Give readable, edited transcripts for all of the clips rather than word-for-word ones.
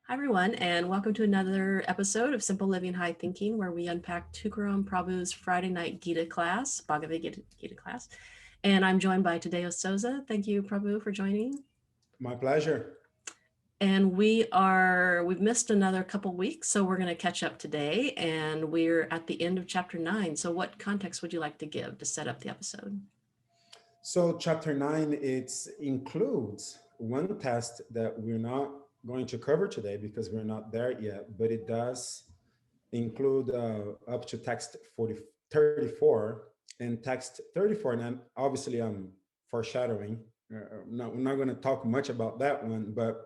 Hi, everyone, and welcome to another episode of Simple Living High Thinking, where we unpack Tukaram Prabhu's Friday night Gita class, Bhagavad Gita class. And I'm joined by Tadeo Souza. Thank you, Prabhu, for joining. My pleasure. And we've missed another couple weeks, so we're going to catch up today. And we're at the end of chapter 9. So, what context would you like to give to set up the episode? So chapter 9, it includes one test that we're not going to cover today because we're not there yet, but it does include up to text 34 and text 34. And I'm foreshadowing. I'm not going to talk much about that one, but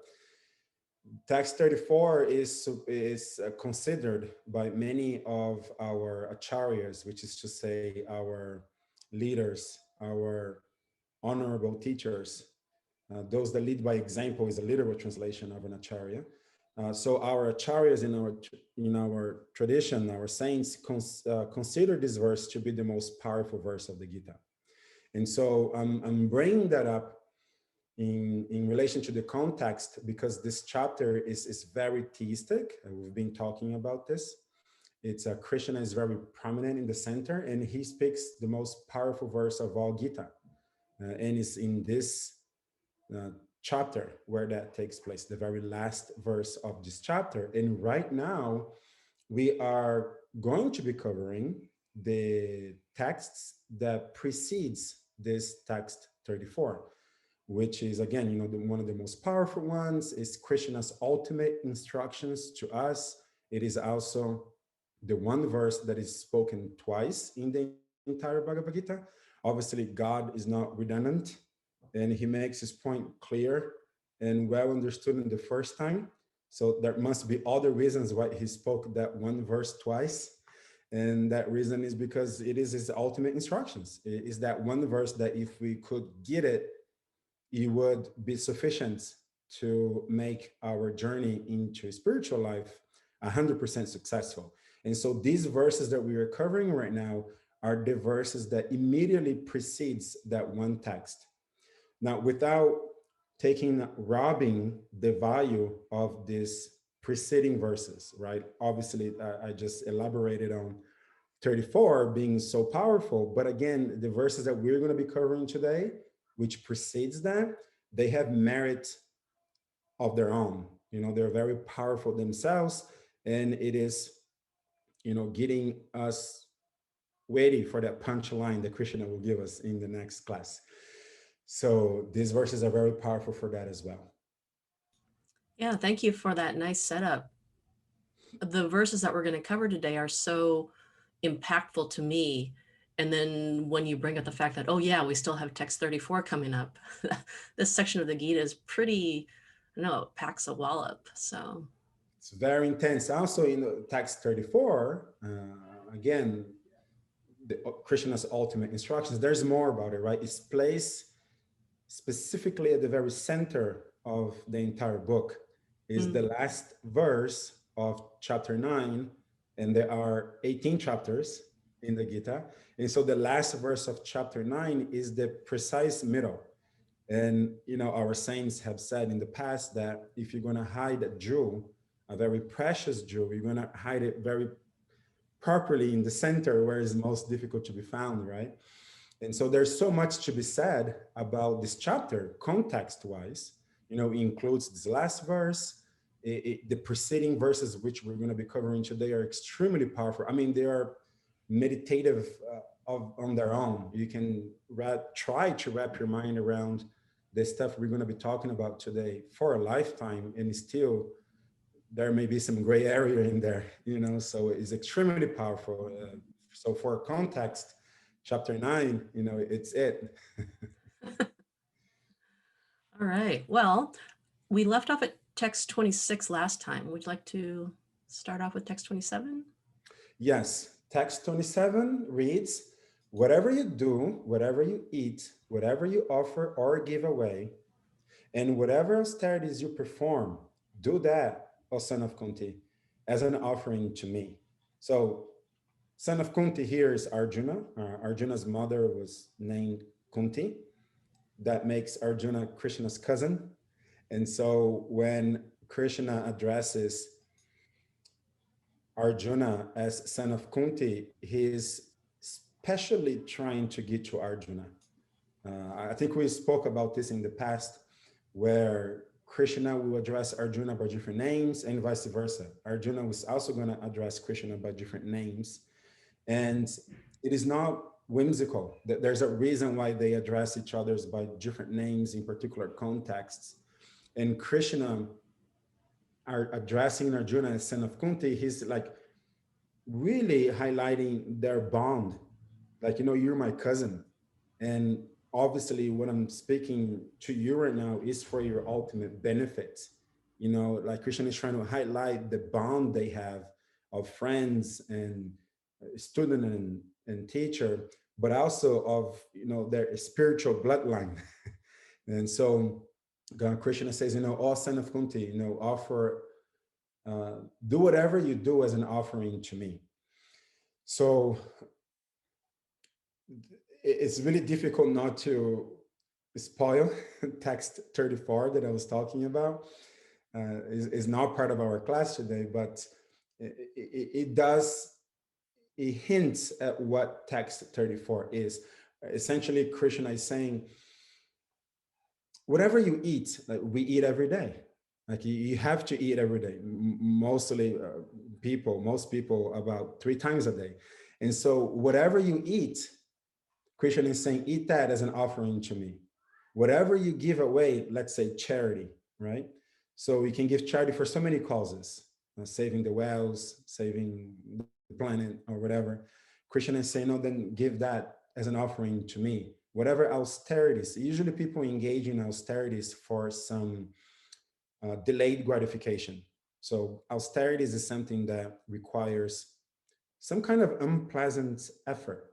text 34 is considered by many of our acharyas, which is to say our leaders, our honorable teachers, those that lead by example is a literal translation of an acharya. So our acharyas in our tradition, our saints consider this verse to be the most powerful verse of the Gita. And so I'm bringing that up in relation to the context because this chapter is very theistic. We've been talking about this. It's Krishna is very prominent in the center, and he speaks the most powerful verse of all Gita, and it's in this uh, chapter where that takes place, the very last verse of this chapter. And right now, we are going to be covering the texts that precedes this text 34, which is again, one of the most powerful ones is Krishna's ultimate instructions to us. It is also the one verse that is spoken twice in the entire Bhagavad Gita. Obviously, God is not redundant, and he makes his point clear and well understood in the first time. So there must be other reasons why he spoke that one verse twice. And that reason is because it is his ultimate instructions. It is that one verse that if we could get it, it would be sufficient to make our journey into spiritual life 100% successful. And so these verses that we are covering right now are the verses that immediately precedes that one text. Now, without robbing the value of these preceding verses, right? Obviously, I just elaborated on 34 being so powerful. But again, the verses that we're going to be covering today, which precedes that, they have merit of their own. They're very powerful themselves. And it is, getting us ready for that punchline that Krishna will give us in the next class. So these verses are very powerful for that as well. Yeah, thank you for that nice setup. The verses that we're going to cover today are so impactful to me. And then when you bring up the fact that, oh, yeah, we still have text 34 coming up, this section of the Gita is pretty, no, packs a wallop. So, It's very intense. Also in the text 34, again, Krishna's ultimate instructions, there's more about it, right? It's placed specifically at the very center of the entire book is the mm, last verse of chapter 9, and there are 18 chapters in the Gita. And so the last verse of chapter 9 is the precise middle. And our saints have said in the past that if you're going to hide a jewel, a very precious jewel, you're going to hide it very properly in the center where it's most difficult to be found, right? And so there's so much to be said about this chapter, context wise. It includes this last verse. The preceding verses, which we're going to be covering today, are extremely powerful. I mean, they are meditative on their own. You can try to wrap your mind around the stuff we're going to be talking about today for a lifetime, and still there may be some gray area in there, so it's extremely powerful. So for context, chapter 9, it's it. all right. Well, we left off at text 26 last time. Would you like to start off with text 27? Yes, text 27 reads, whatever you do, whatever you eat, whatever you offer or give away, and whatever austerities you perform, do that, O son of Kunti, as an offering to me. So son of Kunti here is Arjuna. Arjuna's mother was named Kunti. That makes Arjuna Krishna's cousin. And so when Krishna addresses Arjuna as son of Kunti, he's especially trying to get to Arjuna. I think we spoke about this in the past, where Krishna will address Arjuna by different names and vice versa. Arjuna was also going to address Krishna by different names. And it is not whimsical. There's a reason why they address each other's by different names in particular contexts. And Krishna are addressing Arjuna as son of Kunti, he's like really highlighting their bond. Like, you're my cousin. And obviously, what I'm speaking to you right now is for your ultimate benefit. Like Krishna is trying to highlight the bond they have of friends and student and teacher, but also of, their spiritual bloodline. And so God, Krishna says, all son of Kunti, offer, do whatever you do as an offering to me. So it's really difficult not to spoil text 34 that I was talking about. Is not part of our class today, but it does, it hints at what text 34 is. Essentially, Krishna is saying, whatever you eat, like we eat every day. Like you have to eat every day. Mostly most people about 3 times a day. And so whatever you eat, Krishna is saying, eat that as an offering to me. Whatever you give away, let's say charity, right? So we can give charity for so many causes, saving the whales, saving the planet, or whatever. Krishna is saying, no, then give that as an offering to me. Whatever austerities, usually people engage in austerities for some delayed gratification. So austerities is something that requires some kind of unpleasant effort.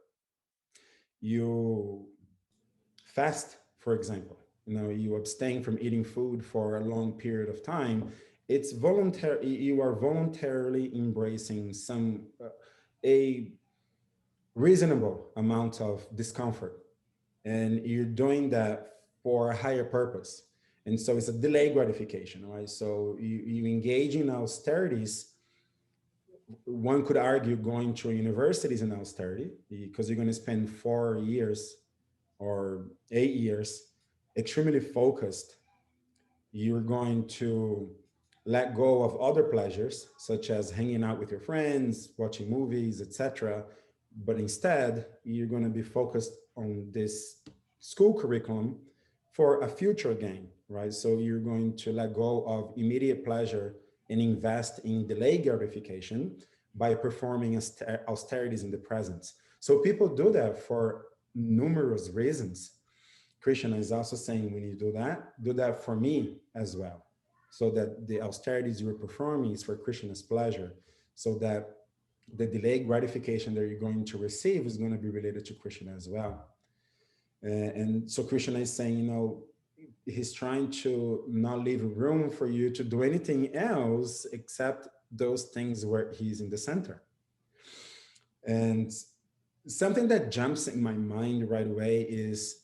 You fast, for example, you abstain from eating food for a long period of time. It's voluntary. You are voluntarily embracing a reasonable amount of discomfort, and you're doing that for a higher purpose. And so it's a delayed gratification, right? So you engage in austerities. One could argue going to universities in austerity, because you're going to spend 4 years or 8 years extremely focused. You're going to let go of other pleasures, such as hanging out with your friends, watching movies, etc. But instead, you're going to be focused on this school curriculum for a future gain, right? So you're going to let go of immediate pleasure and invest in delayed gratification by performing austerities in the present. So people do that for numerous reasons. Krishna is also saying, when you do that for me as well. So that the austerities you're performing is for Krishna's pleasure, so that the delayed gratification that you're going to receive is going to be related to Krishna as well. And so Krishna is saying, he's trying to not leave room for you to do anything else except those things where he's in the center. And something that jumps in my mind right away is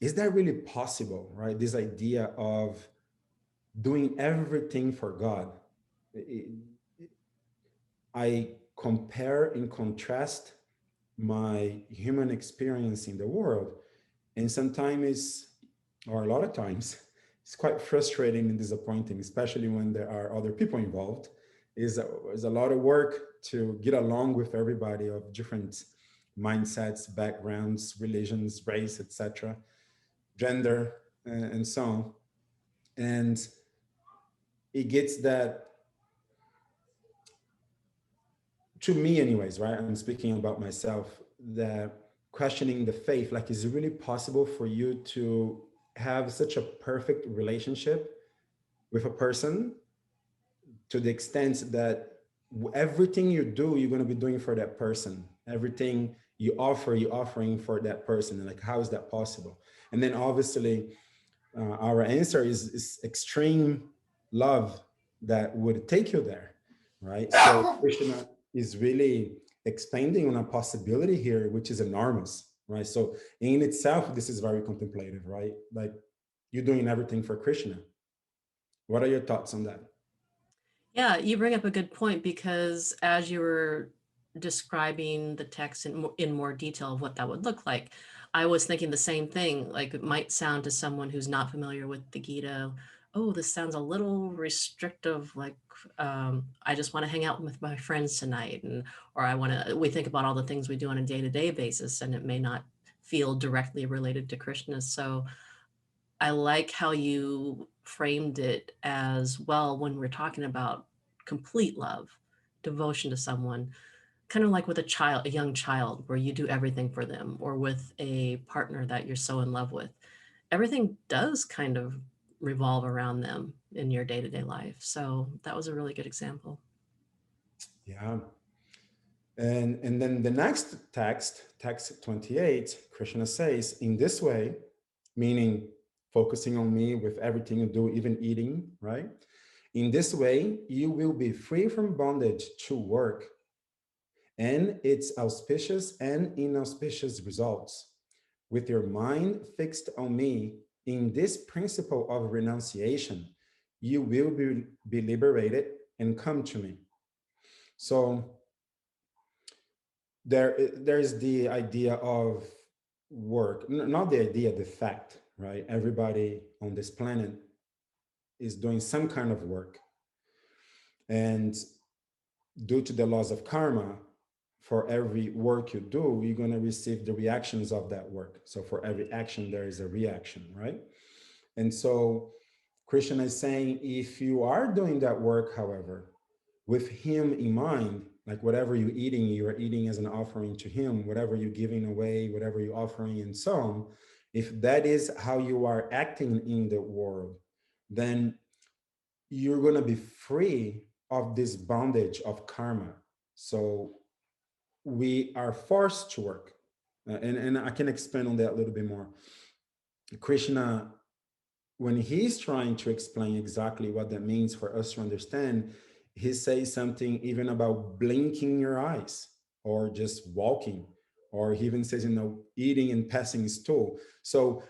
that really possible, right? This idea of doing everything for God. I compare and contrast my human experience in the world, and sometimes, or a lot of times, it's quite frustrating and disappointing, especially when there are other people involved. Is a lot of work to get along with everybody of different mindsets, backgrounds, religions, race, etc., gender, and so on. And it gets that, to me anyways, right? I'm speaking about myself, that questioning the faith, like, is it really possible for you to have such a perfect relationship with a person to the extent that everything you do, you're going to be doing for that person? Everything you offer, you're offering for that person. And like, how is that possible? And then obviously, our answer is extreme love that would take you there, right? So Krishna is really expanding on a possibility here, which is enormous, right? So in itself, this is very contemplative, right? Like, you're doing everything for Krishna. What are your thoughts on that? Yeah, you bring up a good point because as you were describing the text in more detail of what that would look like, I was thinking the same thing. Like it might sound to someone who's not familiar with the Gita, oh, this sounds a little restrictive. Like I just want to hang out with my friends tonight, and or I want to. We think about all the things we do on a day-to-day basis, and it may not feel directly related to Krishna. So I like how you framed it as well when we're talking about complete love, devotion to someone, kind of like with a child, a young child, where you do everything for them, or with a partner that you're so in love with. Everything does kind of revolve around them in your day to day life. So that was a really good example. Yeah. And then the next text, text 28, Krishna says, in this way, meaning focusing on me with everything you do, even eating, right? In this way, you will be free from bondage to work and its auspicious and inauspicious results. With your mind fixed on me in this principle of renunciation, you will be liberated and come to me. So there's the idea of work, not the idea, the fact, right? Everybody on this planet is doing some kind of work, and due to the laws of karma, for every work you do, you're going to receive the reactions of that work. So for every action there is a reaction, right? And so Krishna is saying, if you are doing that work, however, with him in mind, like whatever you are eating as an offering to him, whatever you're giving away, whatever you're offering, and so on. If that is how you are acting in the world, then you're going to be free of this bondage of karma. So we are forced to work. And I can expand on that a little bit more. Krishna, when he's trying to explain exactly what that means for us to understand, he says something even about blinking your eyes or just walking, or he even says, eating and passing stool. So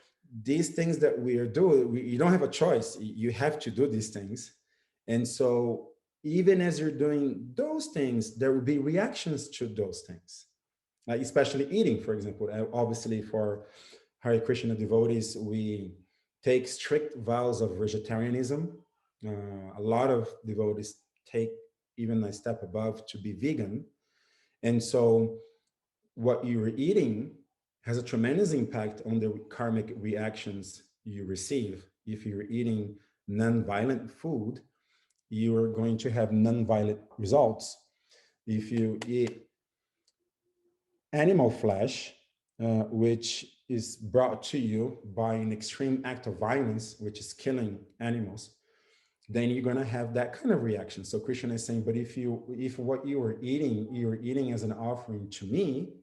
these things that we are doing, you don't have a choice. You have to do these things. And so even as you're doing those things, there will be reactions to those things, especially eating, for example. Obviously, for Hare Krishna devotees, we take strict vows of vegetarianism. A lot of devotees take even a step above to be vegan. And so, what you're eating has a tremendous impact on the karmic reactions you receive. If you're eating non-violent food, you're going to have non-violent results. If you eat animal flesh, which is brought to you by an extreme act of violence, which is killing animals, then you're going to have that kind of reaction. So Krishna is saying, but if what you're eating as an offering to me,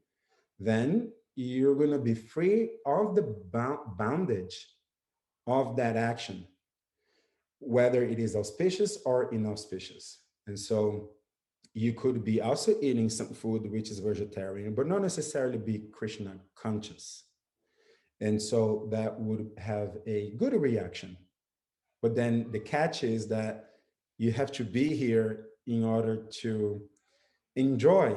then you're going to be free of the bondage of that action, whether it is auspicious or inauspicious. And so you could be also eating some food which is vegetarian, but not necessarily be Krishna conscious. And so that would have a good reaction. But then the catch is that you have to be here in order to enjoy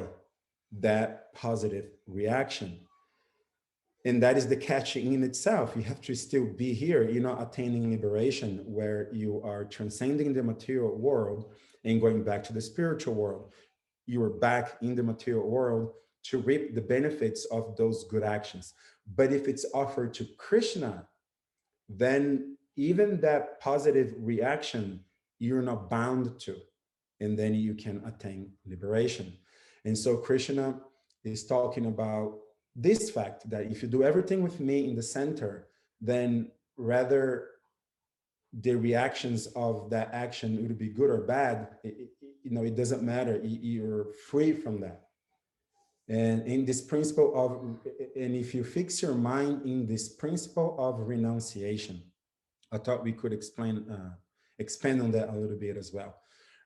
that positive reaction. And that is the catch in itself. You have to still be here. You're not attaining liberation where you are transcending the material world and going back to the spiritual world. You are back in the material world to reap the benefits of those good actions. But if it's offered to Krishna, then even that positive reaction, you're not bound to, and then you can attain liberation. And so Krishna is talking about this fact that if you do everything with me in the center, then rather the reactions of that action would be good or bad, it doesn't matter. You're free from that. And in this principle of, and if you fix your mind in this principle of renunciation, I thought we could expand on that a little bit as well.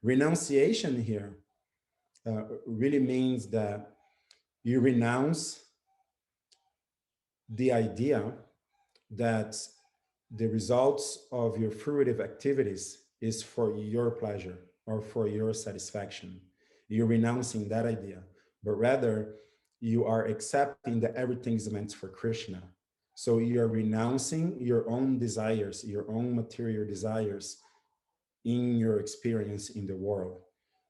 Renunciation here really means that you renounce the idea that the results of your fruitive activities is for your pleasure or for your satisfaction. You're renouncing that idea, but rather you are accepting that everything is meant for Krishna. So you're renouncing your own desires, your own material desires in your experience in the world.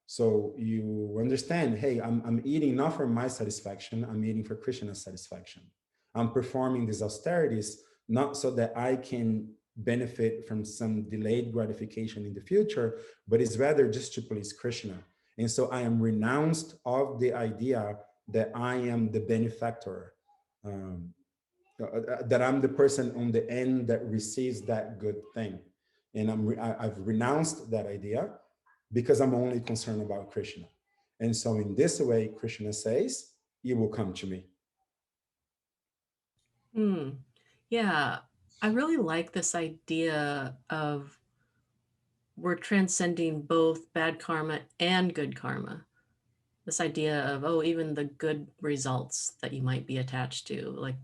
So you understand, hey, I'm eating not for my satisfaction, I'm eating for Krishna's satisfaction. I'm performing these austerities not so that I can benefit from some delayed gratification in the future, but it's rather just to please Krishna. And so I am renounced of the idea that I am the benefactor, um, that I'm the person on the end that receives that good thing. And I've renounced that idea because I'm only concerned about Krishna. And so in this way, Krishna says, you will come to me. Hmm. Yeah, I really like this idea of we're transcending both bad karma and good karma. This idea of, oh, even the good results that you might be attached to, like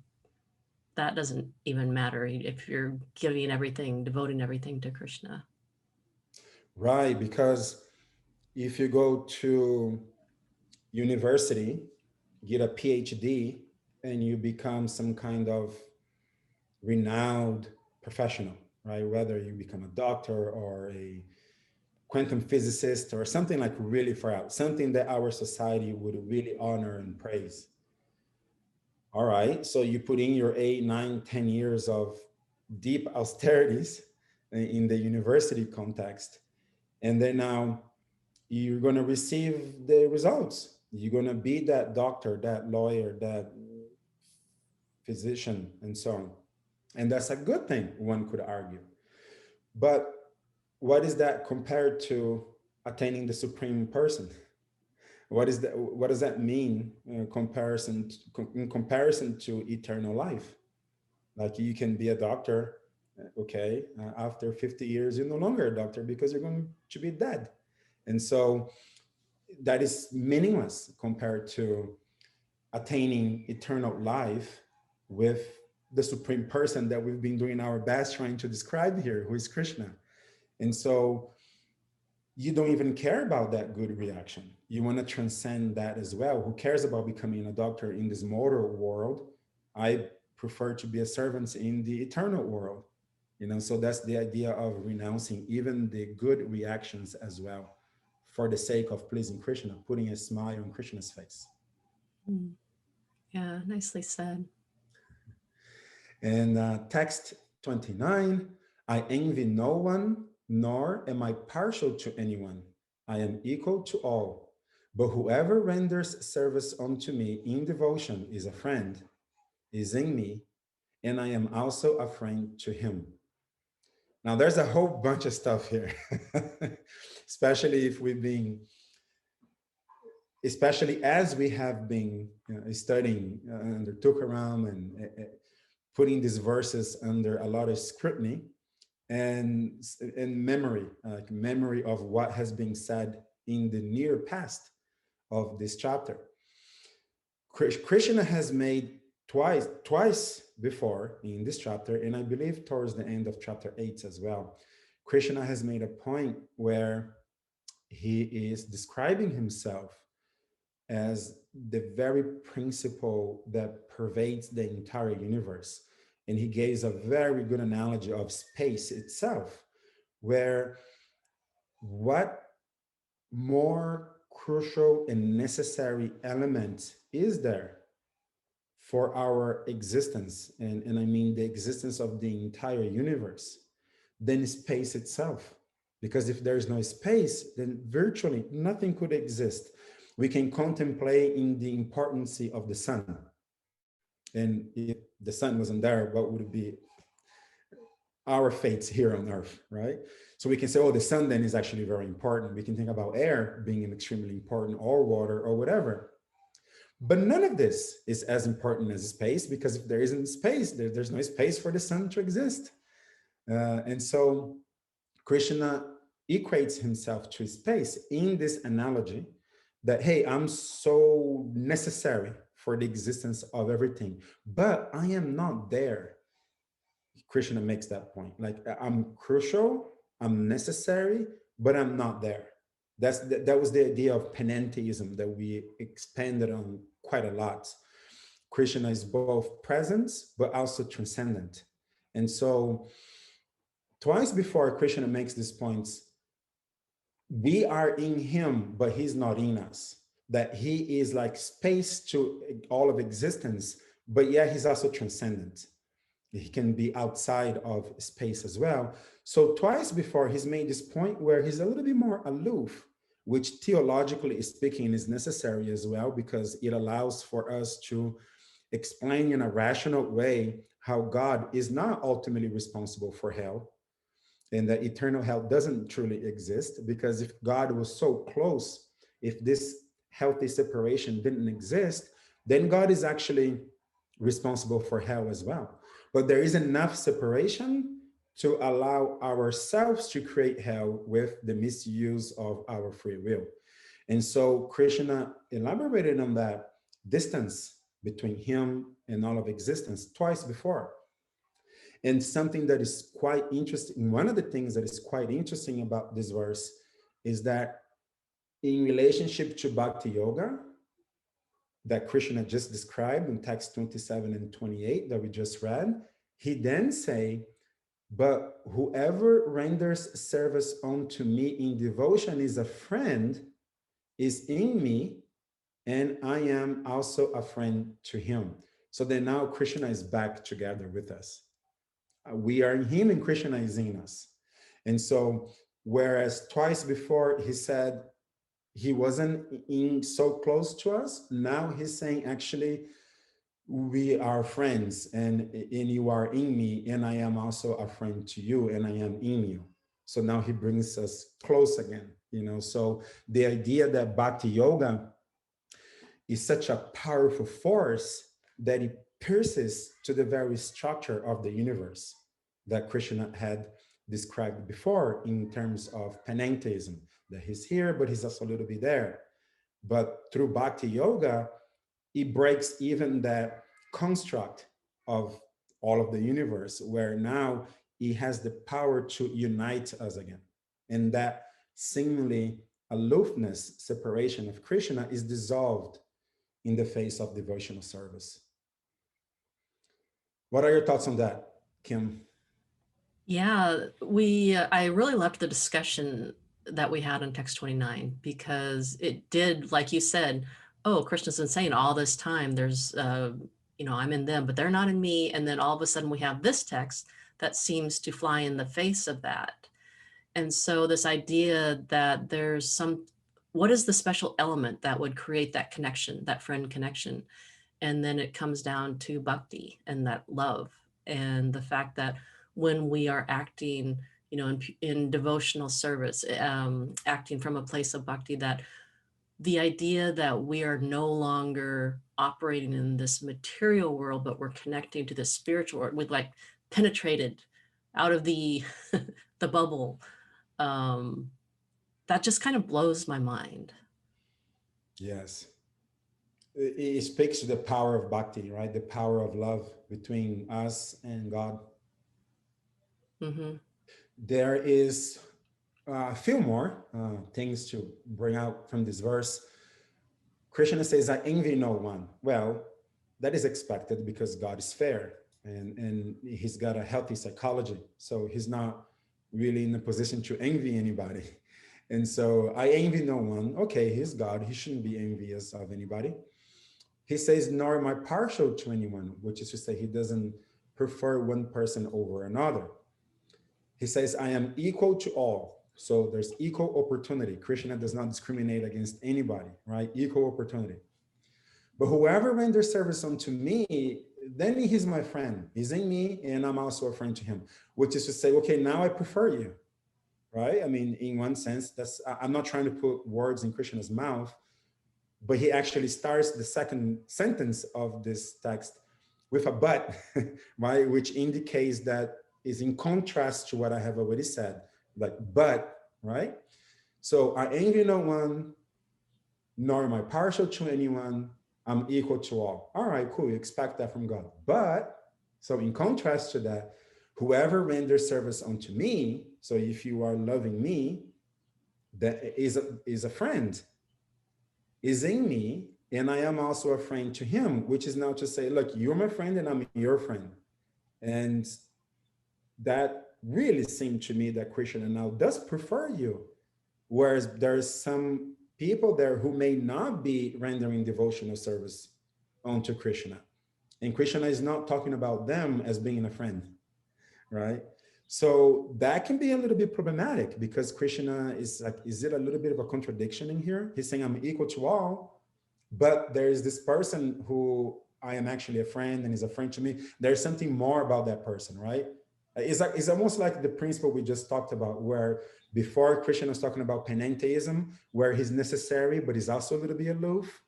that doesn't even matter if you're giving everything, devoting everything to Krishna. Right, because if you go to university, get a PhD, and you become some kind of renowned professional, right? Whether you become a doctor or a quantum physicist or something like really far out, something that our society would really honor and praise. All right, so you put in your 8, 9, 10 years of deep austerities in the university context, and then now you're going to receive the results. You're going to be that doctor, that lawyer, that physician, and so on. And that's a good thing, one could argue. But what is that compared to attaining the supreme person? What is that? What does that mean in comparison to eternal life? Like you can be a doctor, okay, after 50 years, you're no longer a doctor because you're going to be dead. And so that is meaningless compared to attaining eternal life with the supreme person that we've been doing our best trying to describe here, who is Krishna. And so you don't even care about that good reaction. You want to transcend that as well. Who cares about becoming a doctor in this mortal world? I prefer to be a servant in the eternal world. So that's the idea of renouncing even the good reactions as well for the sake of pleasing Krishna, putting a smile on Krishna's face. Hmm. Yeah, nicely said. And text 29, I envy no one, nor am I partial to anyone. I am equal to all. But whoever renders service unto me in devotion is a friend, is in me, and I am also a friend to him. Now, there's a whole bunch of stuff here, especially if we've been, especially as we have been studying under Tukaram and putting these verses under a lot of scrutiny and memory, like memory of what has been said in the near past of this chapter. Krishna has made twice before in this chapter, and I believe towards the end of chapter 8 as well. Krishna has made a point where he is describing himself as the very principle that pervades the entire universe. And he gives a very good analogy of space itself, where what more crucial and necessary element is there for our existence, and I mean the existence of the entire universe, than space itself. Because if there's no space, then virtually nothing could exist. We can contemplate in the importance of the sun. And if the sun wasn't there, what would be our fates here on Earth, right? So we can say, oh, the sun then is actually very important. We can think about air being extremely important, or water, or whatever. But none of this is as important as space, because if there isn't space, there's no space for the sun to exist. And so Krishna equates himself to space in this analogy that, hey, I'm so necessary for the existence of everything, but I am not there. Krishna makes that point. Like, I'm crucial, I'm necessary, but I'm not there. That was the idea of panentheism that we expanded on quite a lot. Krishna is both present but also transcendent. And so twice before Krishna makes these points, we are in him, but he's not in us. That he is like space to all of existence, but yet he's also transcendent. He can be outside of space as well. So twice before he's made this point where he's a little bit more aloof, which theologically speaking is necessary as well, because it allows for us to explain in a rational way how God is not ultimately responsible for hell and that eternal hell doesn't truly exist. Because if God was so close, if this healthy separation didn't exist, then God is actually responsible for hell as well. But there is enough separation to allow ourselves to create hell with the misuse of our free will. And so Krishna elaborated on that distance between him and all of existence twice before. And something that is quite interesting, one of the things that is quite interesting about this verse is that in relationship to Bhakti Yoga, that Krishna just described in text 27 and 28 that we just read, he then say, but whoever renders service unto me in devotion is a friend, is in me, and I am also a friend to him. So then now Krishna is back together with us. We are in him and Krishna is in us. And so, whereas twice before he said he wasn't in so close to us, now he's saying actually we are friends and you are in me and I am also a friend to you and I am in you. So now he brings us close again, you know. So the idea that bhakti yoga is such a powerful force that it pierces to the very structure of the universe that Krishna had described before in terms of panentheism, that he's here, but he's also a little bit there. But through bhakti yoga, it breaks even that construct of all of the universe, where now it has the power to unite us again. And that seemingly aloofness, separation of Krishna is dissolved in the face of devotional service. What are your thoughts on that, Kim? Yeah, I really loved the discussion that we had on text 29 because it did, like you said, oh, Krishna's been saying all this time, there's, I'm in them, but they're not in me. And then all of a sudden we have this text that seems to fly in the face of that. And so this idea that there's what is the special element that would create that connection, that friend connection? And then it comes down to bhakti and that love and the fact that when we are acting, in devotional service, acting from a place of bhakti, that the idea that we are no longer operating in this material world, but we're connecting to the spiritual world, with like penetrated out of the the bubble, um, that just kind of blows my mind. Yes. It speaks to the power of bhakti, right? The power of love between us and God. Hmm. There is a few more things to bring out from this verse. Krishna says, I envy no one. Well, that is expected because God is fair and he's got a healthy psychology. So he's not really in a position to envy anybody. And so I envy no one. Okay, he's God. He shouldn't be envious of anybody. He says, nor am I partial to anyone, which is to say, he doesn't prefer one person over another. He says, I am equal to all. So there's equal opportunity. Krishna does not discriminate against anybody, right? Equal opportunity. But whoever renders service unto me, then he's my friend. He's in me, and I'm also a friend to him, which is to say, okay, now I prefer you, right? I mean, in one sense, I'm not trying to put words in Krishna's mouth, but he actually starts the second sentence of this text with a but, right? Which indicates that is in contrast to what I have already said, like, but, right? So I envy no one, nor am I partial to anyone. I'm equal to all. All right, cool. You expect that from God. But, so in contrast to that, whoever renders service unto me, so if you are loving me, that is a friend, is in me, and I am also a friend to him, which is now to say, look, you're my friend and I'm your friend. And that really seemed to me that Krishna now does prefer you. Whereas there's some people there who may not be rendering devotional service onto Krishna. And Krishna is not talking about them as being a friend, right? So that can be a little bit problematic because Krishna is like, is it a little bit of a contradiction in here? He's saying, I'm equal to all, but there is this person who I am actually a friend and is a friend to me. There's something more about that person, right? It's almost like the principle we just talked about, where before Krishna was talking about panentheism, where he's necessary, but he's also a little bit aloof.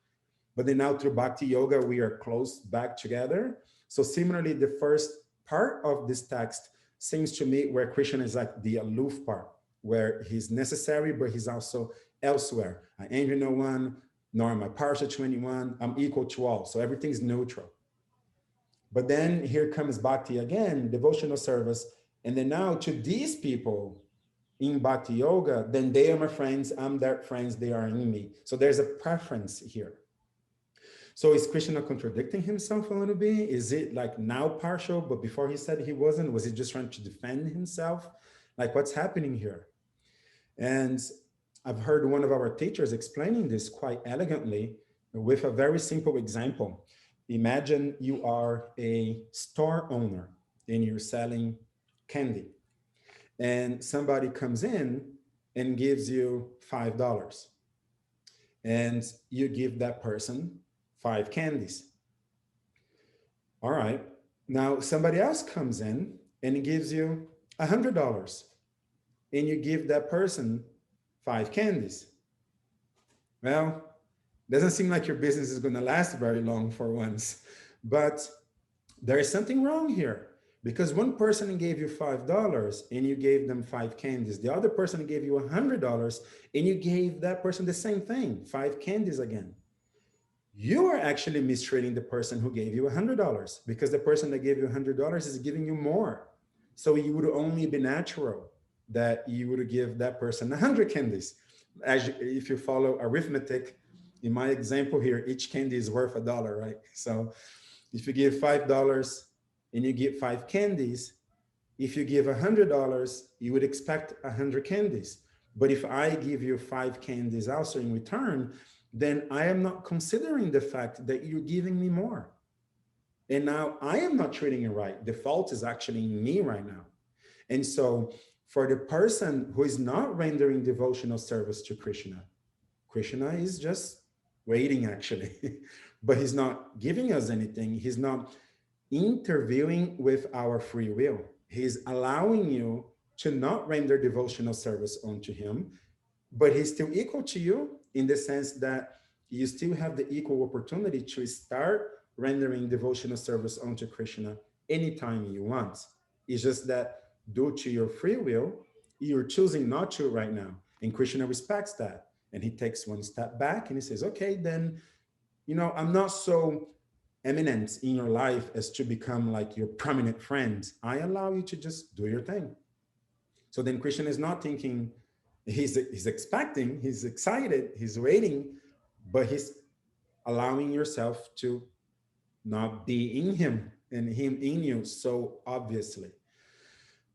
But then now through Bhakti Yoga, we are close back together. So similarly, the first part of this text seems to me where Krishna is like the aloof part, where he's necessary, but he's also elsewhere. I envy no one, nor am I partial to anyone. I'm equal to all. So everything's neutral. But then here comes Bhakti again, devotional service. And then now to these people in Bhakti Yoga, then they are my friends, I'm their friends, they are in me. So there's a preference here. So is Krishna contradicting himself a little bit? Is it like now partial, but before he said he wasn't? Was he just trying to defend himself? Like what's happening here? And I've heard one of our teachers explaining this quite elegantly with a very simple example. Imagine you are a store owner and you're selling candy, and somebody comes in and gives you $5, and you give that person 5 candies. All right. Now somebody else comes in and gives you $100, and you give that person 5 candies. Well, doesn't seem like your business is going to last very long for once, but there is something wrong here because one person gave you $5 and you gave them 5 candies. The other person gave you $100 and you gave that person the same thing, 5 candies again. You are actually mistreating the person who gave you $100 because the person that gave you $100 is giving you more. So you would only be natural that you would give that person 100 candies. As if you follow arithmetic, in my example here, each candy is worth $1, right? So if you give $5 and you give 5 candies, if you give $100, you would expect 100 candies. But if I give you 5 candies also in return, then I am not considering the fact that you're giving me more. And now I am not treating it right. The fault is actually in me right now. And so for the person who is not rendering devotional service to Krishna, Krishna is just waiting actually, but he's not giving us anything. He's not interviewing with our free will. He's allowing you to not render devotional service unto him, but he's still equal to you in the sense that you still have the equal opportunity to start rendering devotional service unto Krishna anytime you want. It's just that due to your free will, you're choosing not to right now. And Krishna respects that. And he takes one step back and he says, okay, then, I'm not so eminent in your life as to become like your prominent friend. I allow you to just do your thing. So then Krishna is not thinking, he's expecting, he's excited, he's waiting, but he's allowing yourself to not be in him and him in you so obviously.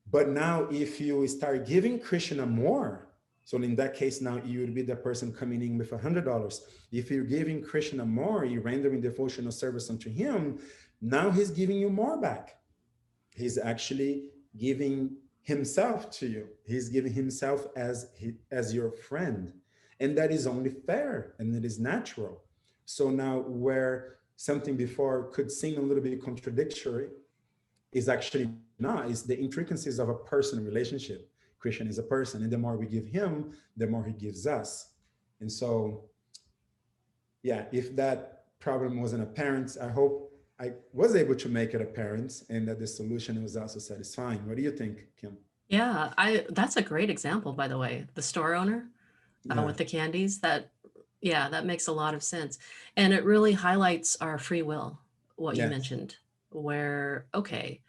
But now if you start giving Krishna more, so in that case, now you would be the person coming in with $100. If you're giving Krishna more, you're rendering devotional service unto him, now he's giving you more back. He's actually giving himself to you. He's giving himself as your friend. And that is only fair and it is natural. So now where something before could seem a little bit contradictory is actually not, is the intricacies of a person relationship. Krishna is a person, and the more we give him, the more he gives us. And so, yeah, if that problem wasn't apparent, I hope I was able to make it apparent and that the solution was also satisfying. What do you think, Kim? Yeah, I that's a great example, by the way. The store owner Yeah. with the candies, yeah, that makes a lot of sense. And it really highlights our free will, what you Yes. mentioned, where, okay,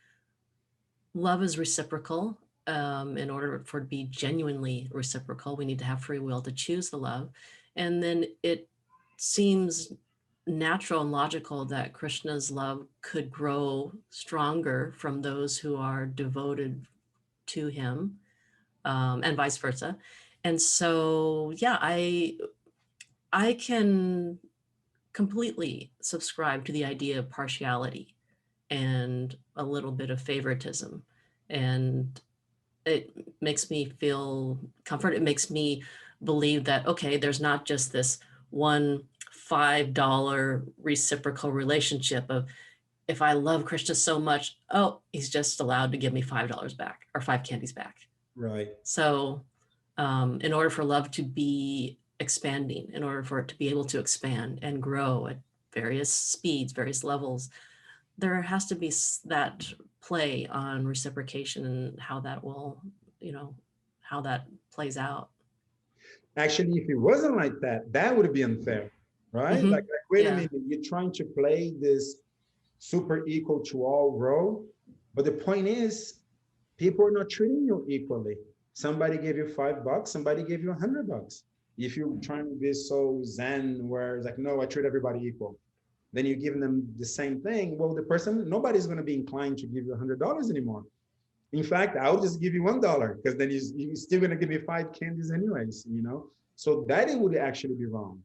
love is reciprocal. In order for it to be genuinely reciprocal, we need to have free will to choose the love. And then it seems natural and logical that Krishna's love could grow stronger from those who are devoted to him, and vice versa. And so, yeah, I can completely subscribe to the idea of partiality and a little bit of favoritism. And it makes me feel comfort. It makes me believe that, okay, there's not just this one $5 reciprocal relationship of, if I love Krishna so much, oh, he's just allowed to give me $5 back or 5 candies back. Right. So, in order for love to be expanding, in order for it to be able to expand and grow at various speeds, various levels, there has to be that play on reciprocation and how that will, you know, how that plays out. Actually, if it wasn't like that, that would be unfair, right? Hmm. Like, wait a Yeah. minute, you're trying to play this super equal to all role, but the point is, people are not treating you equally. Somebody gave you $5, somebody gave you $100. If you're trying to be so zen, where it's like, no, I treat everybody equal, then you're giving them the same thing. Well, the person, nobody's going to be inclined to give you $100 anymore. In fact, I'll just give you $1 because then you're still going to give me 5 candies anyways, you know? So that it would actually be wrong.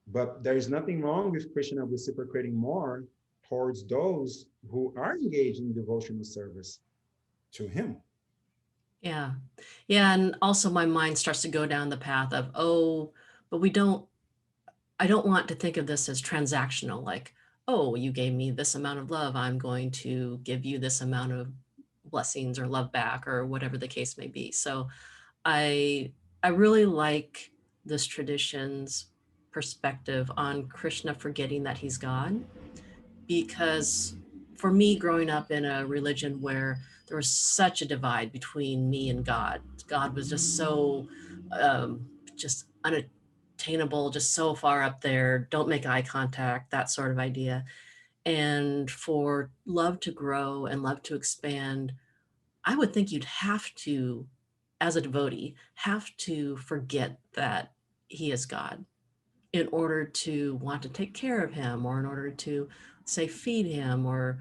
But there's nothing wrong with Krishna reciprocating more towards those who are engaged in devotional service to him. Yeah. Yeah. And also my mind starts to go down the path of, oh, but we don't, I don't want to think of this as transactional, like, oh, you gave me this amount of love, I'm going to give you this amount of blessings or love back or whatever the case may be. So I I really like this tradition's perspective on Krishna forgetting that he's God, because for me, growing up in a religion where there was such a divide between me and God, God was just so just unattainable, just so far up there, don't make eye contact, that sort of idea. And for love to grow and love to expand, I would think you'd have to, as a devotee, have to forget that he is God in order to want to take care of him, or in order to, say, feed him, or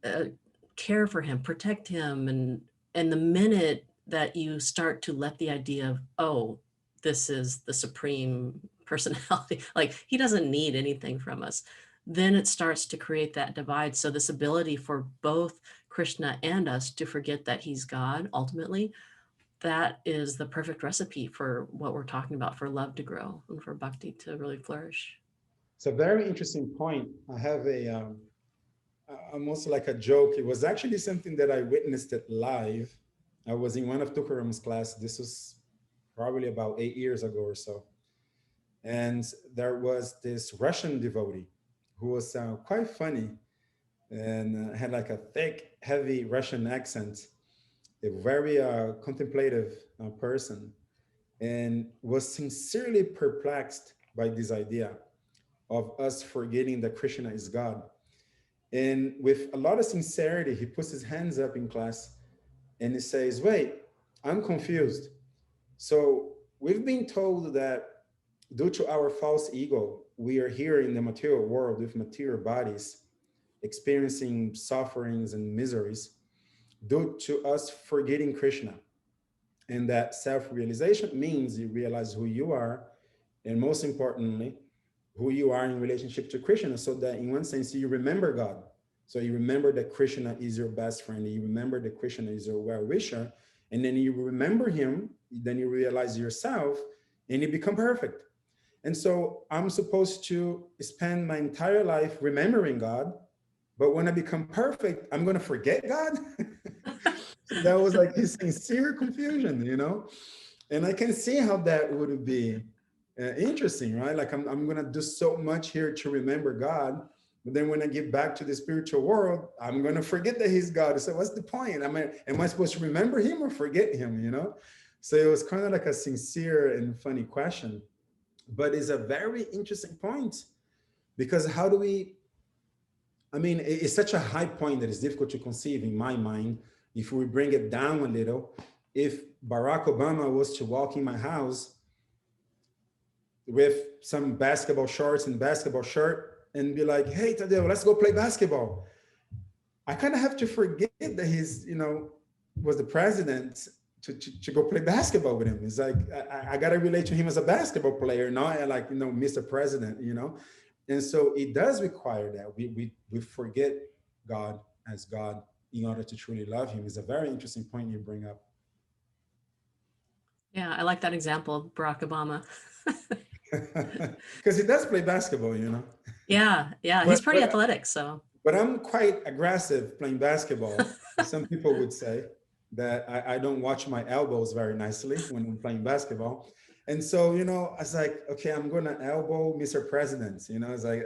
uh, care for him, protect him. And the minute that you start to let the idea of, oh, this is the supreme personality, like he doesn't need anything from us, then it starts to create that divide. So this ability for both Krishna and us to forget that he's God ultimately, that is the perfect recipe for what we're talking about, for love to grow and for bhakti to really flourish. It's a very interesting point. I have almost like a joke. It was actually something that I witnessed it live. I was in one of Tukaram's class. This was probably about 8 years ago or so. And there was this Russian devotee who was quite funny and had like a thick, heavy Russian accent, a very contemplative person, and was sincerely perplexed by this idea of us forgetting that Krishna is God. And with a lot of sincerity, he puts his hands up in class and he says, wait, I'm confused. So we've been told that due to our false ego, we are here in the material world with material bodies, experiencing sufferings and miseries due to us forgetting Krishna. And that self realization means you realize who you are, and most importantly, who you are in relationship to Krishna, so that in one sense you remember God. So you remember that Krishna is your best friend, you remember that Krishna is your well wisher, and then you remember him, then you realize yourself, and you become perfect. And so I'm supposed to spend my entire life remembering God, but when I become perfect, I'm going to forget God. So that was like his sincere confusion, you know? And I can see how that would be interesting, right? Like I'm going to do so much here to remember God. But then when I get back to the spiritual world, I'm going to forget that he's God. So what's the point? Am I supposed to remember him or forget him, you know? So it was kind of like a sincere and funny question, but it's a very interesting point because how do we, I mean, it's such a high point that it's difficult to conceive in my mind If we bring it down a little, if Barack Obama was to walk in my house with some basketball shorts and basketball shirt and be like, hey, Tadeo, let's go play basketball. I kind of have to forget that he's, was the president to go play basketball with him. It's like, I got to relate to him as a basketball player, not like, Mr. President. And so it does require that we forget God as God in order to truly love him. Is a very interesting point you bring up. Yeah, I like that example, Barack Obama. Because he does play basketball. Yeah, yeah, he's But pretty but athletic, so but I'm quite aggressive playing basketball. Some people would say that I don't watch my elbows very nicely when I'm playing basketball. And so, I was like, okay, I'm going to elbow Mr. President. It's like,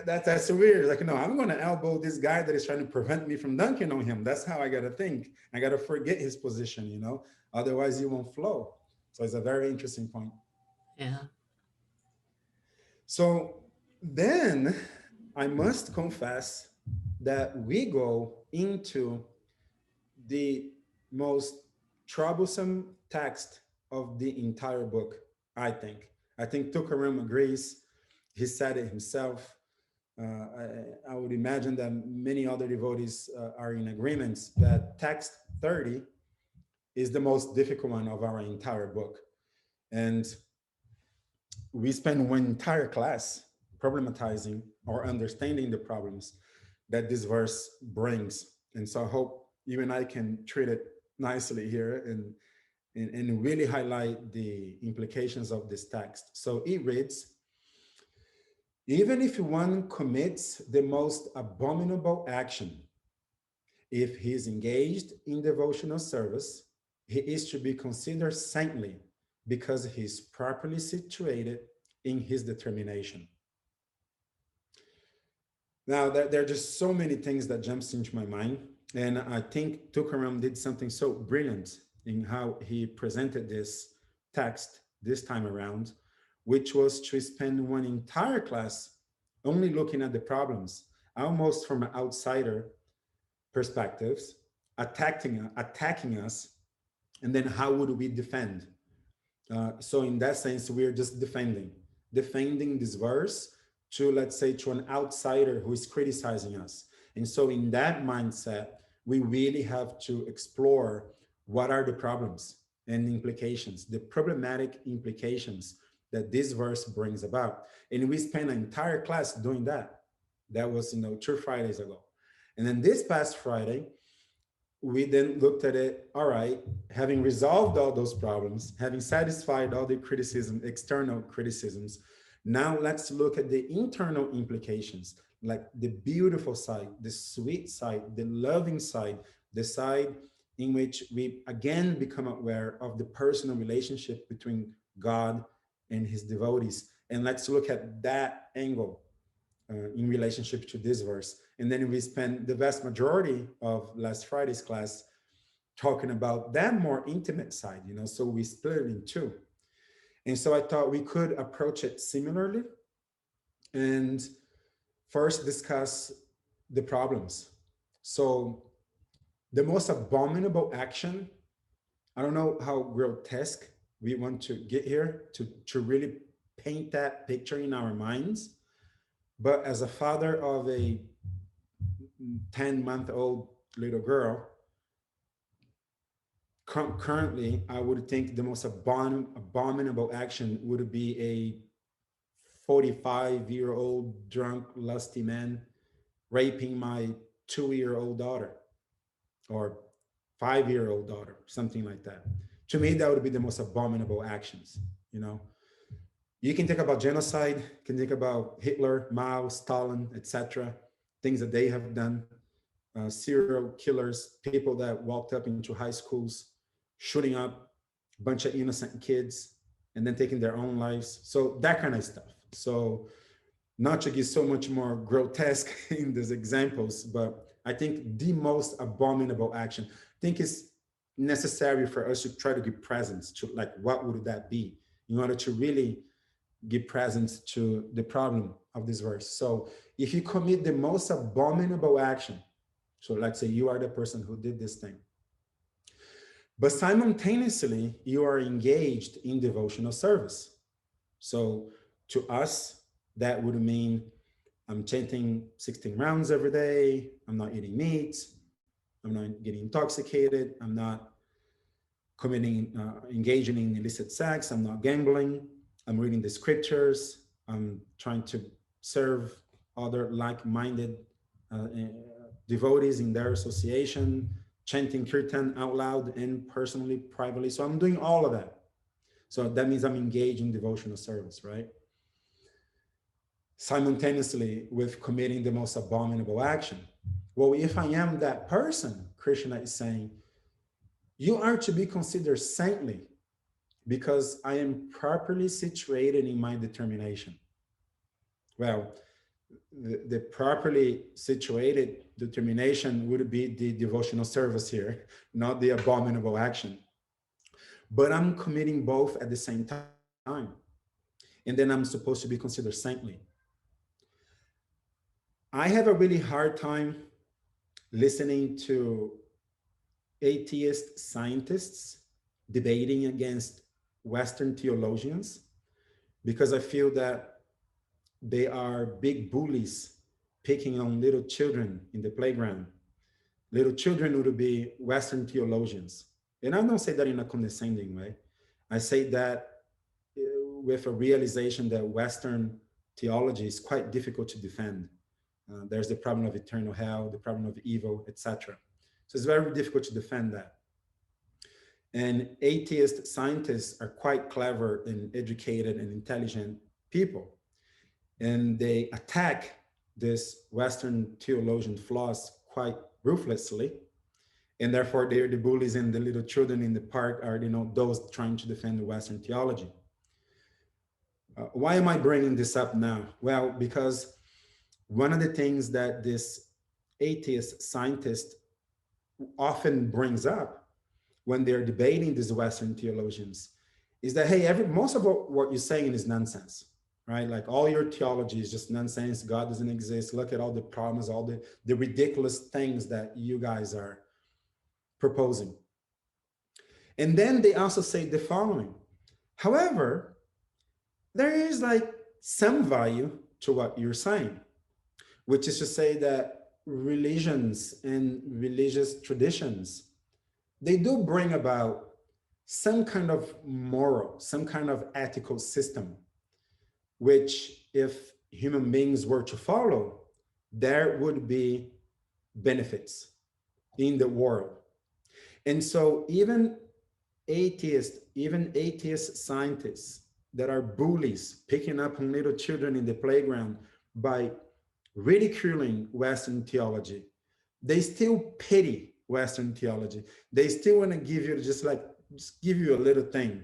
that's weird. Like, no, I'm going to elbow this guy that is trying to prevent me from dunking on him. That's how I got to think. I got to forget his position. Otherwise, he won't flow. So it's a very interesting point. yeah. So then I must confess that we go into the most troublesome text of the entire book, I think. I think Tukaram agrees. He said it himself. I would imagine that many other devotees are in agreement that text 30 is the most difficult one of our entire book. And we spend one entire class problematizing or understanding the problems that this verse brings. And so I hope you and I can treat it nicely here and really highlight the implications of this text. So it reads, even if one commits the most abominable action, if he is engaged in devotional service, he is to be considered saintly because he is properly situated in his determination. Now, there are just so many things that jumps into my mind. And I think Tukaram did something so brilliant in how he presented this text this time around, which was to spend one entire class only looking at the problems, almost from an outsider perspectives, attacking us, and then how would we defend? So in that sense, we're just defending this verse to, let's say, to an outsider who is criticizing us. And so in that mindset, we really have to explore what are the problems and implications, the problematic implications that this verse brings about. And we spent an entire class doing that. That was, 2 Fridays ago. And then this past Friday, we then looked at it, all right, having resolved all those problems, having satisfied all the criticism, external criticisms, now let's look at the internal implications, like the beautiful side, the sweet side, the loving side, the side in which we again become aware of the personal relationship between God and his devotees. And let's look at that angle in relationship to this verse. And then we spent the vast majority of last Friday's class talking about that more intimate side, so we split it in two. And so I thought we could approach it similarly and first discuss the problems. So the most abominable action, I don't know how grotesque we want to get here to really paint that picture in our minds. But as a father of a 10-month-old little girl, currently, I would think the most abominable action would be a 45-year-old drunk, lusty man raping my 2-year-old daughter or 5-year-old daughter, something like that. To me, that would be the most abominable actions. You can think about genocide, you can think about Hitler, Mao, Stalin, etc., things that they have done, serial killers, people that walked up into high schools, shooting up a bunch of innocent kids, and then taking their own lives. So that kind of stuff. So not to get so much more grotesque in these examples, but I think the most abominable action, I think is necessary for us to try to give presence to, like, what would that be in order to really give presence to the problem of this verse. So if you commit the most abominable action, So let's say you are the person who did this thing. But simultaneously, you are engaged in devotional service. So to us, that would mean I'm chanting 16 rounds every day. I'm not eating meat. I'm not getting intoxicated. I'm not engaging in illicit sex. I'm not gambling. I'm reading the scriptures. I'm trying to serve other like-minded devotees in their association, chanting kirtan out loud and personally, privately. So I'm doing all of that. So that means I'm engaged in devotional service, right? Simultaneously with committing the most abominable action. Well, if I am that person, Krishna is saying, you are to be considered saintly because I am properly situated in my determination. Well, the properly situated determination would be the devotional service here, not the abominable action. But I'm committing both at the same time. And then I'm supposed to be considered saintly. I have a really hard time listening to atheist scientists debating against Western theologians because I feel that they are big bullies picking on little children in the playground. Little children would be Western theologians. And I don't say that in a condescending way. I say that with a realization that Western theology is quite difficult to defend. There's the problem of eternal hell, the problem of evil, etc. So it's very difficult to defend that. And atheist scientists are quite clever and educated and intelligent people. And they attack this Western theologian flaws quite ruthlessly. And therefore, they're the bullies, and the little children in the park are, those trying to defend the Western theology. Why am I bringing this up now? Well, because one of the things that this atheist scientist often brings up when they're debating these Western theologians is that, hey, most of what you're saying is nonsense, right? Like all your theology is just nonsense. God doesn't exist. Look at all the problems, all the ridiculous things that you guys are proposing. And then they also say the following. However, there is like some value to what you're saying, which is to say that religions and religious traditions, they do bring about some kind of moral, some kind of ethical system, which if human beings were to follow, there would be benefits in the world. And so even atheist scientists that are bullies picking up on little children in the playground by ridiculing Western theology, they still pity Western theology. They still want to give you just give you a little thing,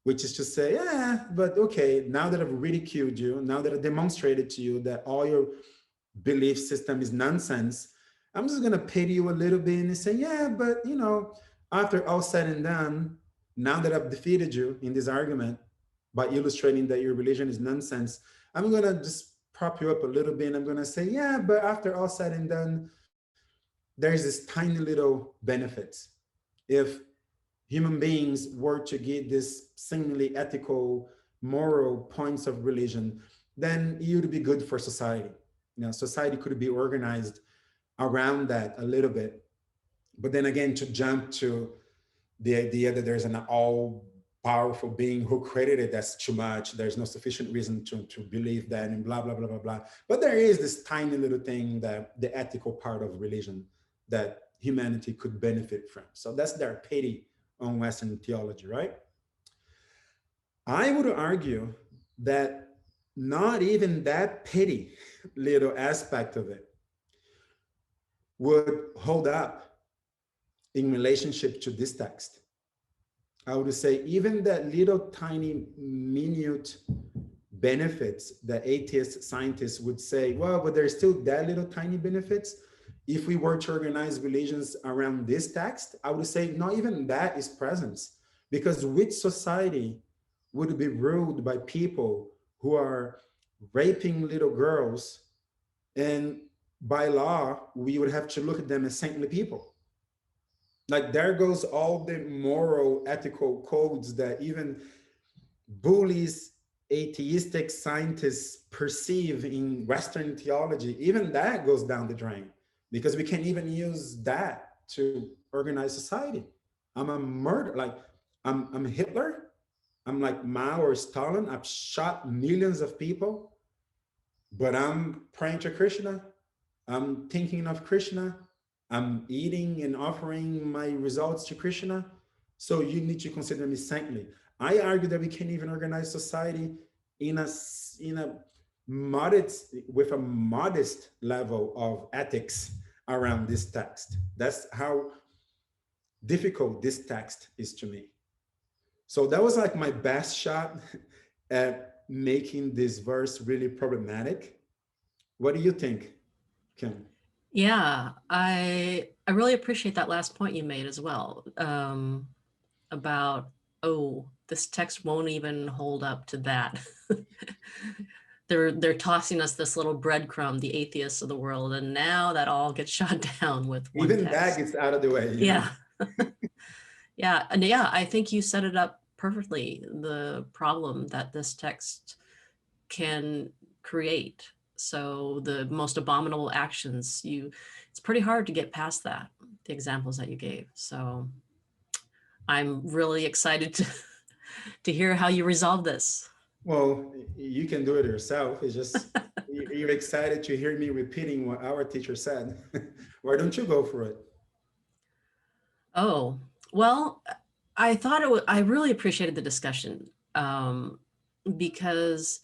which is to say, yeah, but okay, now that I've ridiculed you, now that I've demonstrated to you that all your belief system is nonsense, I'm just going to pity you a little bit and say, yeah, but after all said and done, now that I've defeated you in this argument by illustrating that your religion is nonsense, I'm going to just prop you up a little bit and I'm going to say, yeah, but after all said and done, there's this tiny little benefit. If human beings were to get this seemingly ethical, moral points of religion, then it would be good for society. Society could be organized around that a little bit. But then again, to jump to the idea that there's an all powerful being who created it, that's too much. There's no sufficient reason to believe that, and blah, blah, blah, blah, blah. But there is this tiny little thing, that the ethical part of religion that humanity could benefit from. So that's their pity on Western theology, right? I would argue that not even that petty little aspect of it would hold up in relationship to this text. I would say even that little tiny minute benefits that atheist scientists would say, well, but there's still that little tiny benefits. If we were to organize religions around this text, I would say not even that is presence, because which society would be ruled by people who are raping little girls and by law, we would have to look at them as saintly people. Like there goes all the moral, ethical codes that even bullies atheistic scientists perceive in Western theology. Even that goes down the drain because we can't even use that to organize society. I'm a murder, like I'm Hitler. I'm like Mao or Stalin. I've shot millions of people, but I'm praying to Krishna. I'm thinking of Krishna. I'm eating and offering my results to Krishna. So you need to consider me saintly. I argue that we can't even organize society in a modest with a modest level of ethics around this text. That's how difficult this text is to me. So that was like my best shot at making this verse really problematic. What do you think, Kim? Yeah, I really appreciate that last point you made as well, about, oh, this text won't even hold up to that. They're tossing us this little breadcrumb, the atheists of the world, and now that all gets shot down with one Even that text. gets out of the way, you know? Yeah. Yeah, and yeah, I think you set it up perfectly, the problem that this text can create. So the most abominable actions, it's pretty hard to get past that, the examples that you gave. So I'm really excited to to hear how you resolve this. Well, you can do it yourself. It's just you're excited to hear me repeating what our teacher said. Why don't you go for it? Oh, well, I thought I really appreciated the discussion, because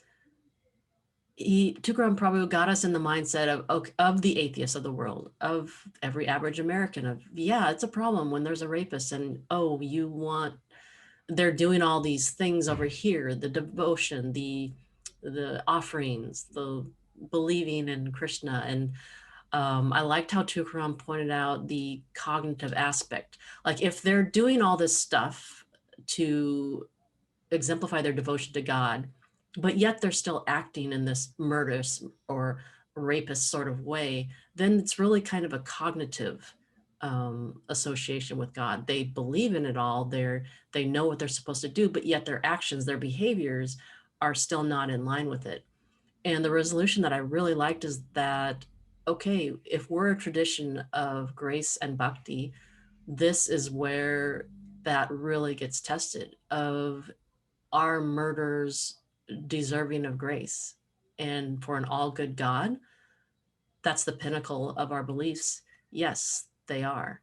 Tukaram Prabhu got us in the mindset of the atheists of the world, of every average American, of, yeah, it's a problem when there's a rapist, and oh, they're doing all these things over here, the devotion, the offerings, the believing in Krishna. And I liked how Tukaram pointed out the cognitive aspect. Like if they're doing all this stuff to exemplify their devotion to God, but yet they're still acting in this murderous or rapist sort of way, then it's really kind of a cognitive association with God. They believe in it all. They know what they're supposed to do, but yet their actions, their behaviors are still not in line with it. And the resolution that I really liked is that, okay, if we're a tradition of grace and bhakti, this is where that really gets tested, of are murders deserving of grace? And for an all good God, that's the pinnacle of our beliefs. Yes, they are.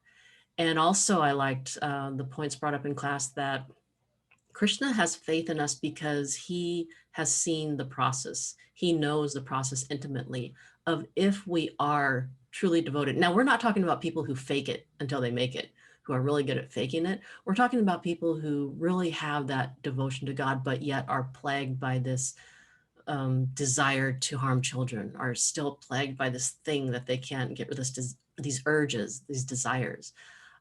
And also, I liked the points brought up in class that Krishna has faith in us because he has seen the process. He knows the process intimately of if we are truly devoted. Now, we're not talking about people who fake it until they make it, who are really good at faking it. We're talking about people who really have that devotion to God, but yet are plagued by this desire to harm children, are still plagued by this thing that they can't get rid of, these urges, these desires.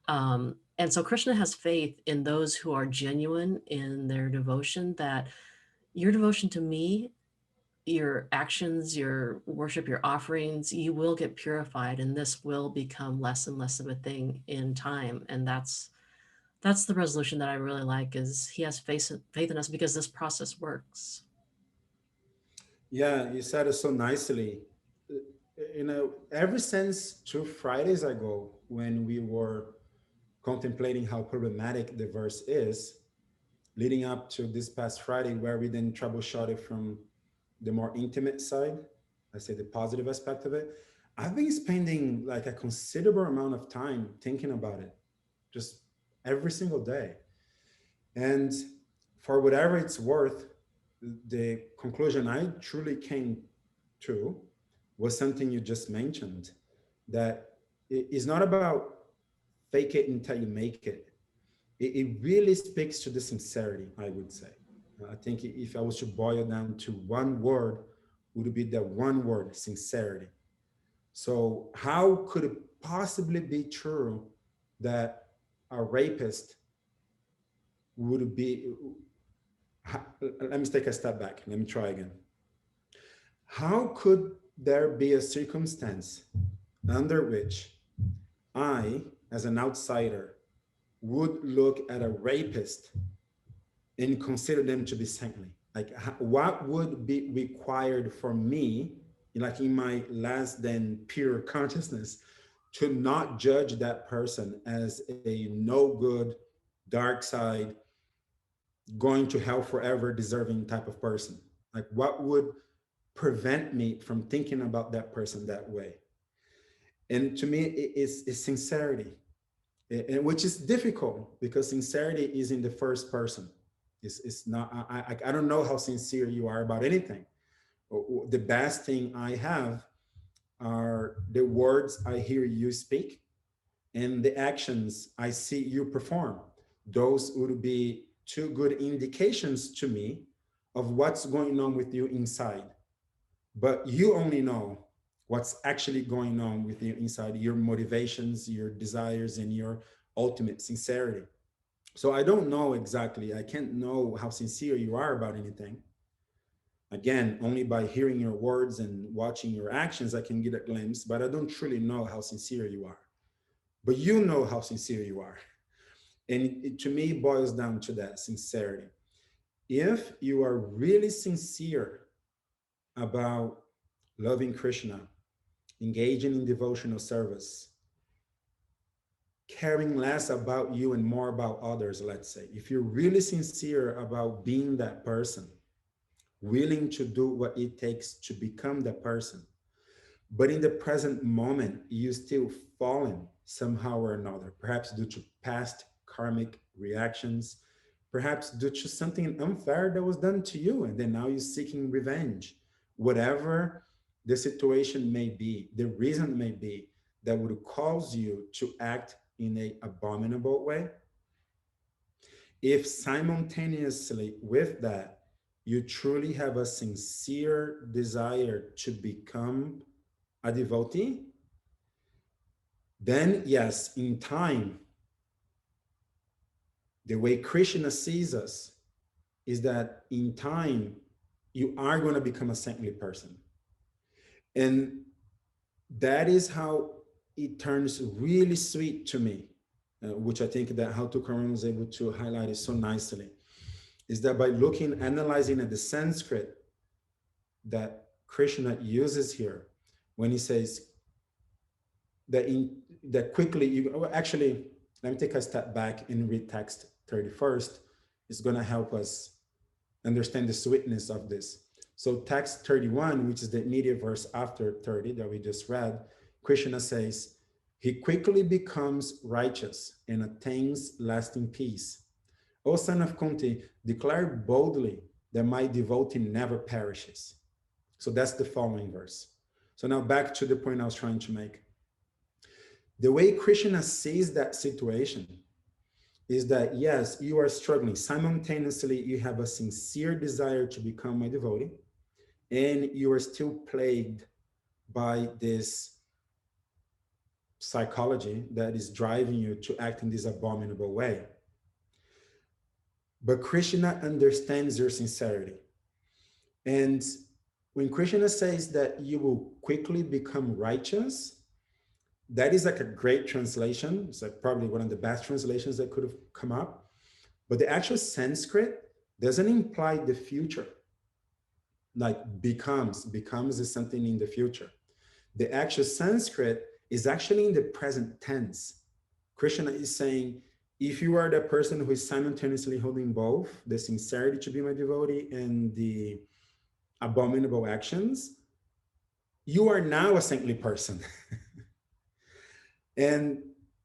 And so Krishna has faith in those who are genuine in their devotion, that your devotion to me, your actions, your worship, your offerings, you will get purified, and this will become less and less of a thing in time. And that's the resolution that I really like, is he has faith in us because this process works. Yeah, you said it so nicely. You know, ever since 2 Fridays ago, when we were contemplating how problematic the verse is, leading up to this past Friday, where we then troubleshot it from the more intimate side, I say the positive aspect of it, I've been spending like a considerable amount of time thinking about it, just every single day. And for whatever it's worth, the conclusion I truly came to was something you just mentioned, that it is not about fake it until you make it. It really speaks to the sincerity, I would say. I think if I was to boil down to one word, would be the one word, sincerity. So how could it possibly be true that a rapist would be, let me take a step back. Let me try again. How could there be a circumstance under which I, as an outsider, would look at a rapist and consider them to be saintly? Like, what would be required for me, like in my less than pure consciousness, to not judge that person as a no good, dark side, going to hell forever, deserving type of person? Like, what would prevent me from thinking about that person that way? And to me, it's sincerity, and which is difficult because sincerity is in the first person. It's not. I don't know how sincere you are about anything. The best thing I have are the words I hear you speak and the actions I see you perform. Those would be two good indications to me of what's going on with you inside. But you only know what's actually going on with you inside, your motivations, your desires, and your ultimate sincerity. So I don't know exactly, I can't know how sincere you are about anything. Again, only by hearing your words and watching your actions, I can get a glimpse, but I don't truly know how sincere you are. But you know how sincere you are. And it to me boils down to that sincerity. If you are really sincere about loving Krishna, engaging in devotional service, caring less about you and more about others, let's say, if you're really sincere about being that person, willing to do what it takes to become that person, but in the present moment, you still fallen somehow or another, perhaps due to past karmic reactions, perhaps due to something unfair that was done to you, and then now you're seeking revenge. Whatever the situation may be, the reason may be that would cause you to act in a abominable way. If simultaneously with that, you truly have a sincere desire to become a devotee, then yes, in time, the way Krishna sees us is that in time, you are going to become a saintly person. And that is how it turns really sweet to me, which I think that how Tukaram was able to highlight it so nicely, is that by looking, analyzing at the Sanskrit that Krishna uses here, when he says that in that quickly you well, actually let me take a step back and read text 31st. It's going to help us understand the sweetness of this. So text 31, which is the immediate verse after 30 that we just read, Krishna says, he quickly becomes righteous and attains lasting peace. O son of Kunti, declare boldly that my devotee never perishes. So that's the following verse. So now back to the point I was trying to make. The way Krishna sees that situation is that, yes, you are struggling. Simultaneously, you have a sincere desire to become my devotee, and you are still plagued by this psychology that is driving you to act in this abominable way. But Krishna understands your sincerity. And when Krishna says that you will quickly become righteous, that is like a great translation. It's like probably one of the best translations that could have come up. But the actual Sanskrit doesn't imply the future, like becomes is something in the future. The actual Sanskrit is actually in the present tense. Krishna is saying, if you are the person who is simultaneously holding both the sincerity to be my devotee and the abominable actions, you are now a saintly person. And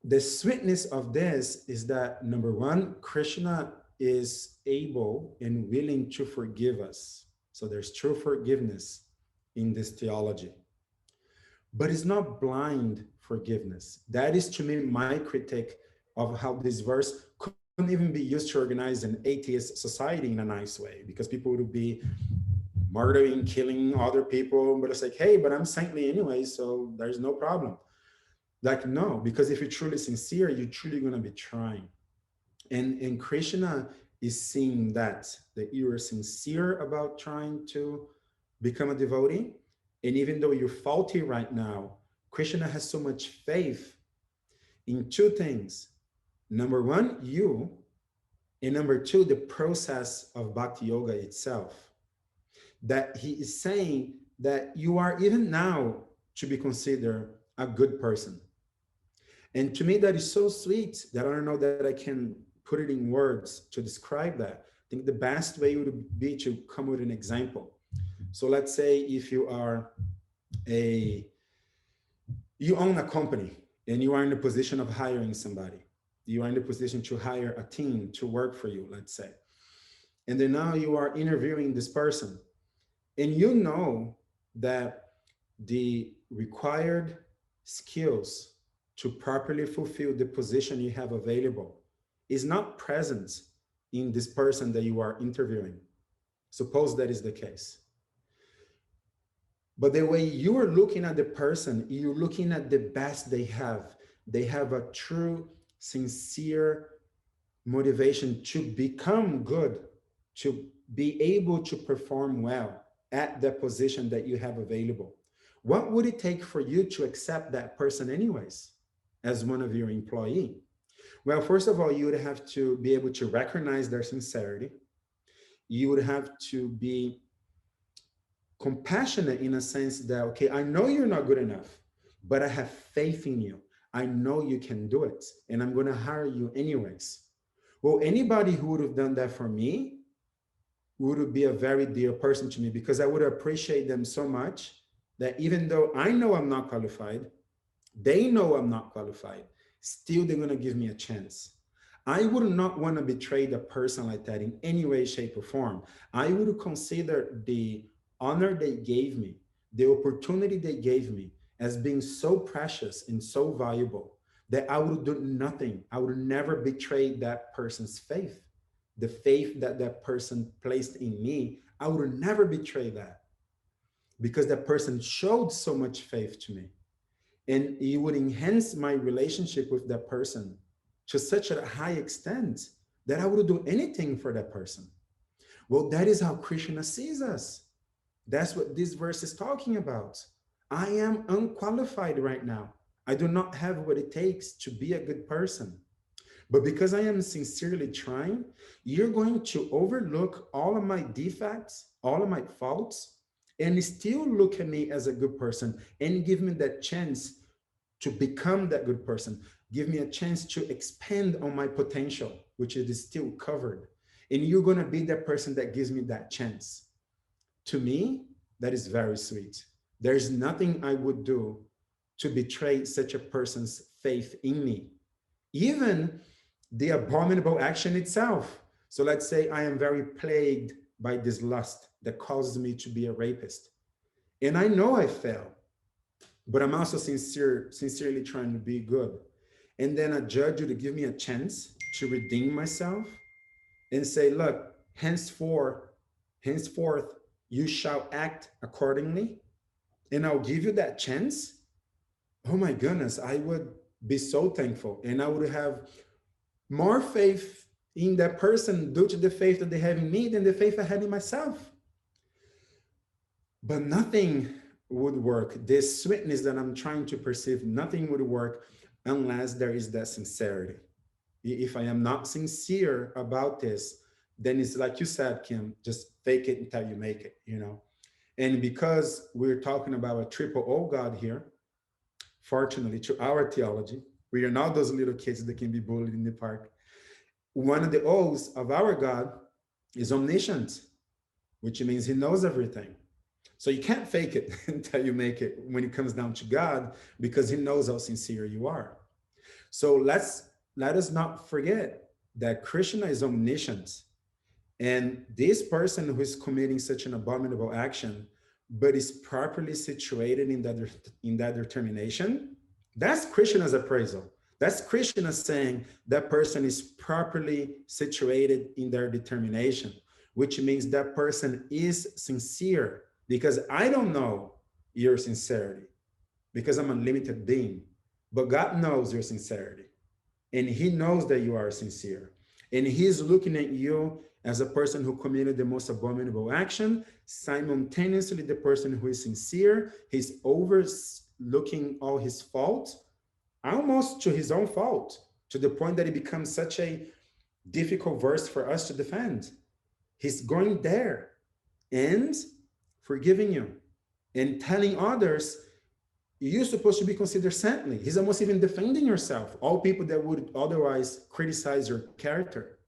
the sweetness of this is that number one, Krishna is able and willing to forgive us. So there's true forgiveness in this theology, but it's not blind forgiveness. That is to me my critique of how this verse couldn't even be used to organize an atheist society in a nice way, because people would be murdering, killing other people, but it's like, hey, but I'm saintly anyway, so there's no problem. Like, no, because if you're truly sincere, you're truly going to be trying. And Krishna is seeing that you are sincere about trying to become a devotee, And even though you're faulty right now, Krishna has so much faith in two things. Number one, you, and number two, the process of bhakti yoga itself. That he is saying that you are even now to be considered a good person. And to me, that is so sweet that I don't know that I can put it in words to describe that. I think the best way would be to come with an example. So let's say if you are a you own a company and you are in the position of hiring somebody. You are in the position to hire a team to work for you, let's say. And then now you are interviewing this person, and you know that the required skills to properly fulfill the position you have available is not present in this person that you are interviewing. Suppose that is the case. But the way you are looking at the person, you're looking at the best they have. They have a true, sincere motivation to become good, to be able to perform well at the position that you have available. What would it take for you to accept that person, anyways, as one of your employee? Well, first of all, you would have to be able to recognize their sincerity. You would have to be compassionate in a sense that, okay, I know you're not good enough, but I have faith in you. I know you can do it, and I'm going to hire you anyways. Well, anybody who would have done that for me would be a very dear person to me, because I would appreciate them so much that even though I know I'm not qualified, they know I'm not qualified, still they're going to give me a chance. I would not want to betray the person like that in any way, shape, or form. I would consider the honor they gave me, the opportunity they gave me, as being so precious and so valuable that I would do nothing. I would never betray that person's faith, the faith that that person placed in me. I would never betray that, because that person showed so much faith to me, and it would enhance my relationship with that person to such a high extent that I would do anything for that person. Well, that is how Krishna sees us. That's what this verse is talking about. I am unqualified right now. I do not have what it takes to be a good person. But because I am sincerely trying, you're going to overlook all of my defects, all of my faults, and still look at me as a good person and give me that chance to become that good person. Give me a chance to expand on my potential, which it is still covered. And you're going to be that person that gives me that chance. To me, that is very sweet. There's nothing I would do to betray such a person's faith in me. Even the abominable action itself. So let's say I am very plagued by this lust that causes me to be a rapist. And I know I fail, but I'm also sincerely trying to be good. And then a judge would give me a chance to redeem myself and say, look, henceforth, you shall act accordingly, and I'll give you that chance. Oh my goodness, I would be so thankful. And I would have more faith in that person due to the faith that they have in me than the faith I had in myself. But nothing would work. This sweetness that I'm trying to perceive, nothing would work unless there is that sincerity. If I am not sincere about this, then it's like you said, Kim, just fake it until you make it, you know? And because we're talking about a triple O God here, fortunately, to our theology, we are not those little kids that can be bullied in the park. One of the O's of our God is omniscient, which means he knows everything. So you can't fake it until you make it when it comes down to God, because he knows how sincere you are. So let us not forget that Krishna is omniscient. And this person who is committing such an abominable action, but is properly situated in that determination, that's Krishna's appraisal. That's Krishna saying that person is properly situated in their determination, which means that person is sincere, because I don't know your sincerity because I'm a limited being, but God knows your sincerity, and he knows that you are sincere, and he's looking at you as a person who committed the most abominable action, simultaneously the person who is sincere, he's overlooking all his faults, almost to his own fault, to the point that it becomes such a difficult verse for us to defend. He's going there and forgiving you and telling others you're supposed to be considered saintly. He's almost even defending yourself, all people that would otherwise criticize your character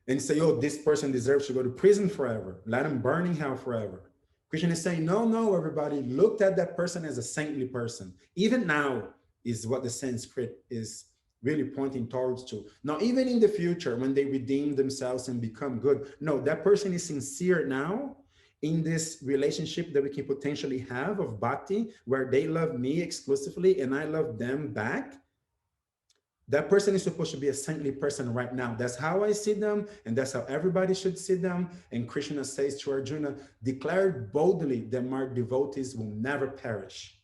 and say, oh, this person deserves to go to prison forever. Let him burn in hell forever. Christian is saying, no, no, everybody, looked at that person as a saintly person. Even now is what the Sanskrit is really pointing towards to. Now, even in the future, when they redeem themselves and become good, no, that person is sincere now in this relationship that we can potentially have of bhakti, where they love me exclusively and I love them back. That person is supposed to be a saintly person right now. That's how I see them, and that's how everybody should see them. And Krishna says to Arjuna, declare boldly that my devotees will never perish.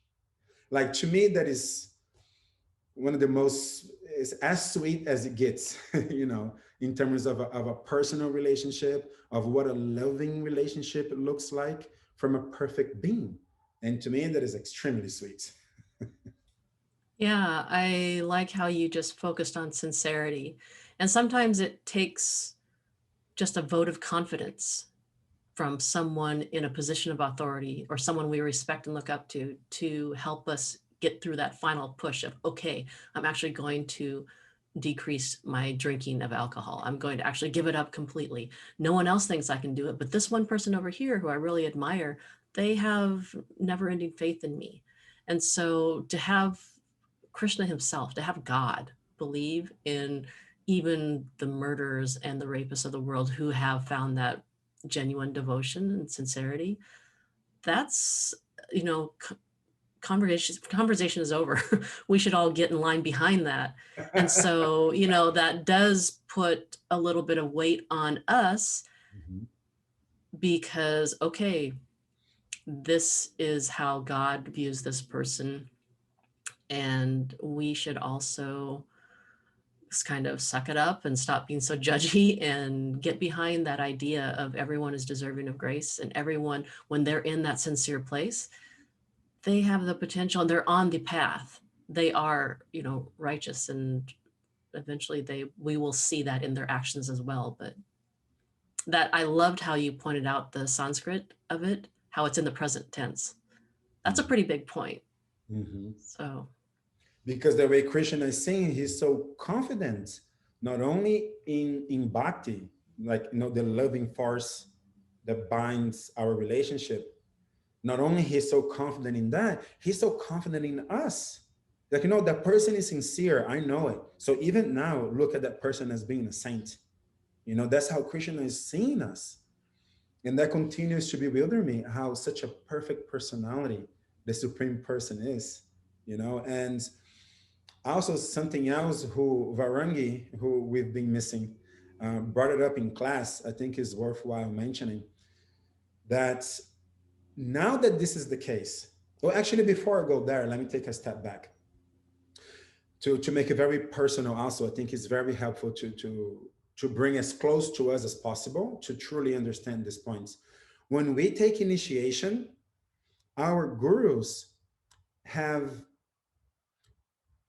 Like, to me, that is one of the most, is as sweet as it gets, in terms of a personal relationship, of what a loving relationship looks like from a perfect being. And to me, that is extremely sweet. Yeah, I like how you just focused on sincerity. And sometimes it takes just a vote of confidence from someone in a position of authority or someone we respect and look up to help us get through that final push of, okay, I'm actually going to decrease my drinking of alcohol. I'm going to actually give it up completely. No one else thinks I can do it, but this one person over here who I really admire, they have never ending faith in me. And so to have Krishna himself, to have God believe in even the murderers and the rapists of the world who have found that genuine devotion and sincerity, that's, you know, conversation is over. We should all get in line behind that. And so, that does put a little bit of weight on us Mhm. because, okay, this is how God views this person. And we should also just kind of suck it up and stop being so judgy and get behind that idea of everyone is deserving of grace, and everyone, when they're in that sincere place, they have the potential and they're on the path. They are, righteous, and eventually we will see that in their actions as well. But that, I loved how you pointed out the Sanskrit of it, how it's in the present tense. That's a pretty big point. Mhm. So Because the way Krishna is saying, he's so confident, not only in bhakti, like, the loving force that binds our relationship. Not only he's so confident in that, he's so confident in us. Like, that person is sincere. I know it. So even now, look at that person as being a saint. That's how Krishna is seeing us. And that continues to bewilder me, how such a perfect personality the supreme person is. And also, something else who Varangi, who we've been missing, brought it up in class, I think is worthwhile mentioning, that now that this is the case, well, actually, before I go there, let me take a step back to make it very personal. Also, I think it's very helpful to bring as close to us as possible to truly understand these points. When we take initiation, our gurus have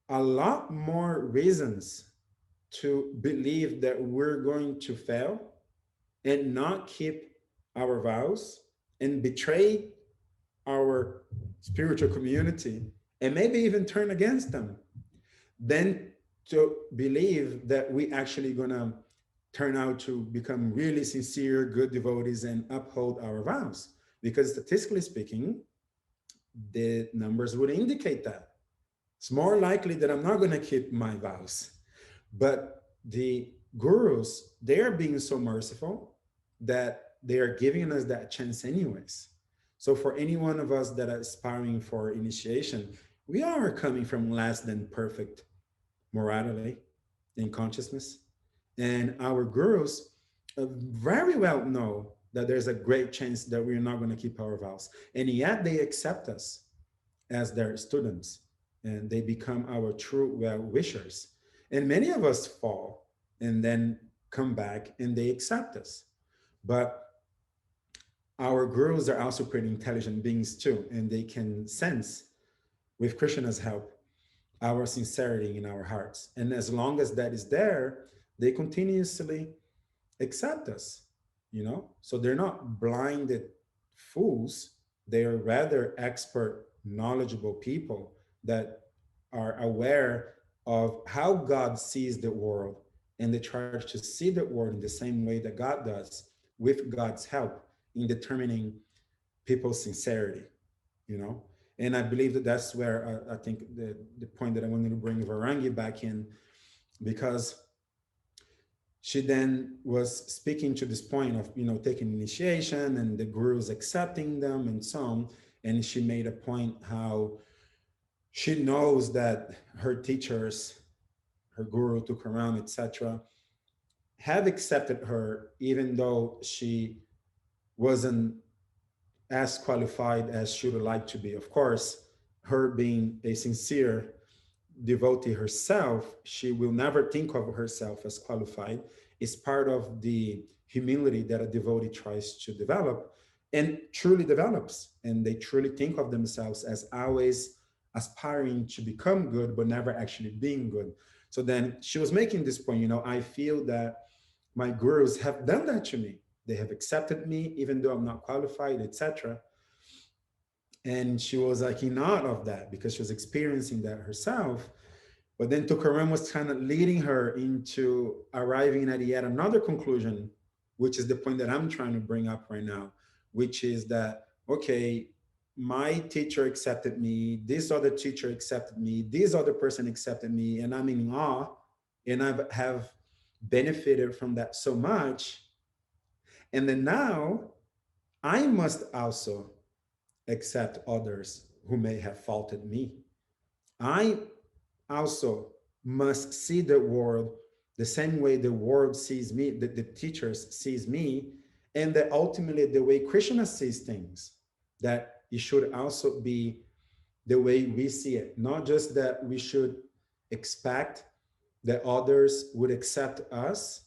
a lot more reasons to believe that we're going to fail and not keep our vows and betray our spiritual community and maybe even turn against them, than to believe that we actually gonna turn out to become really sincere, good devotees and uphold our vows. Because statistically speaking, the numbers would indicate that. It's more likely that I'm not gonna keep my vows. But the gurus, they are being so merciful that they are giving us that chance anyways. So for any one of us that are aspiring for initiation, we are coming from less than perfect morality and consciousness. And our gurus very well know that there's a great chance that we're not going to keep our vows. And yet they accept us as their students and they become our true well wishers. And many of us fall and then come back and they accept us. But our gurus are also pretty intelligent beings too, and they can sense, with Krishna's help, our sincerity in our hearts. And as long as that is there, they continuously accept us, you know? So they're not blinded fools. They are rather expert, knowledgeable people that are aware of how God sees the world, and they try to see the world in the same way that God does, with God's help in determining people's sincerity, you know. And I believe that that's where I think the point that I wanted to bring Varangi back in, because she then was speaking to this point of, you know, taking initiation and the gurus accepting them and so on. And she made a point how she knows that her teachers, her guru Tukaram, etc., have accepted her even though she wasn't as qualified as she would like to be. Of course, her being a sincere devotee herself, she will never think of herself as qualified. It's part of the humility that a devotee tries to develop and truly develops. And they truly think of themselves as always aspiring to become good, but never actually being good. So then she was making this point, you know, I feel that my gurus have done that to me. They have accepted me, even though I'm not qualified, etc. And she was like in awe of that because she was experiencing that herself. But then Tukaram was kind of leading her into arriving at yet another conclusion, which is the point that I'm trying to bring up right now, which is that, okay, my teacher accepted me, this other teacher accepted me, this other person accepted me, and I'm in awe, and I have benefited from that so much. And then now I must also accept others who may have faulted me. I also must see the world the same way the world sees me, the teachers sees me, and that ultimately the way Krishna sees things, that it should also be the way we see it. Not just that we should expect that others would accept us,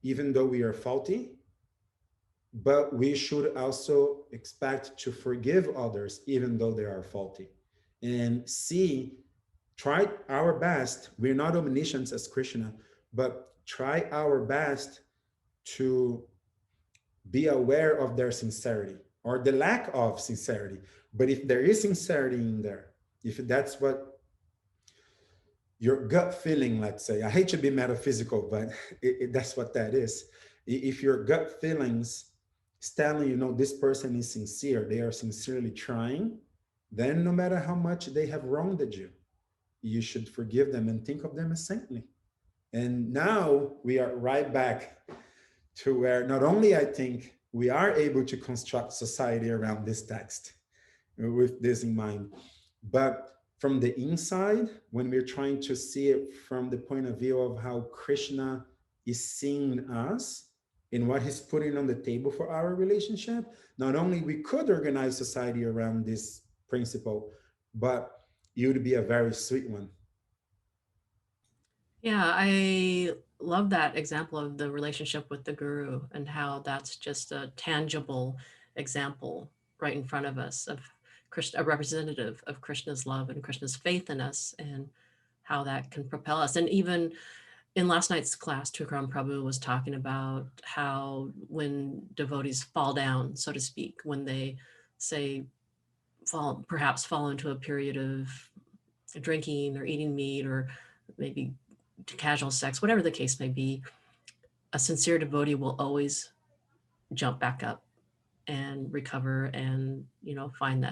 even though we are faulty, but we should also expect to forgive others, even though they are faulty. And see, try our best. We're not omniscient as Krishna, but try our best to be aware of their sincerity or the lack of sincerity. But if there is sincerity in there, if that's what your gut feeling, let's say, I hate to be metaphysical, but that's what that is. If your gut feelings is telling you, know, this person is sincere, they are sincerely trying, then no matter how much they have wronged you, you should forgive them and think of them as saintly. And now we are right back to where not only I think we are able to construct society around this text with this in mind, but from the inside, when we're trying to see it from the point of view of how Krishna is seeing us and what he's putting on the table for our relationship, not only we could organize society around this principle, but it would be a very sweet one. Yeah, I love that example of the relationship with the guru and how that's just a tangible example right in front of us of Krishna, a representative of Krishna's love and Krishna's faith in us and how that can propel us. And even in last night's class, Tukaram Prabhu was talking about how when devotees fall down, so to speak, when they say perhaps fall into a period of drinking or eating meat or maybe casual sex, whatever the case may be, a sincere devotee will always jump back up and recover and, you know, find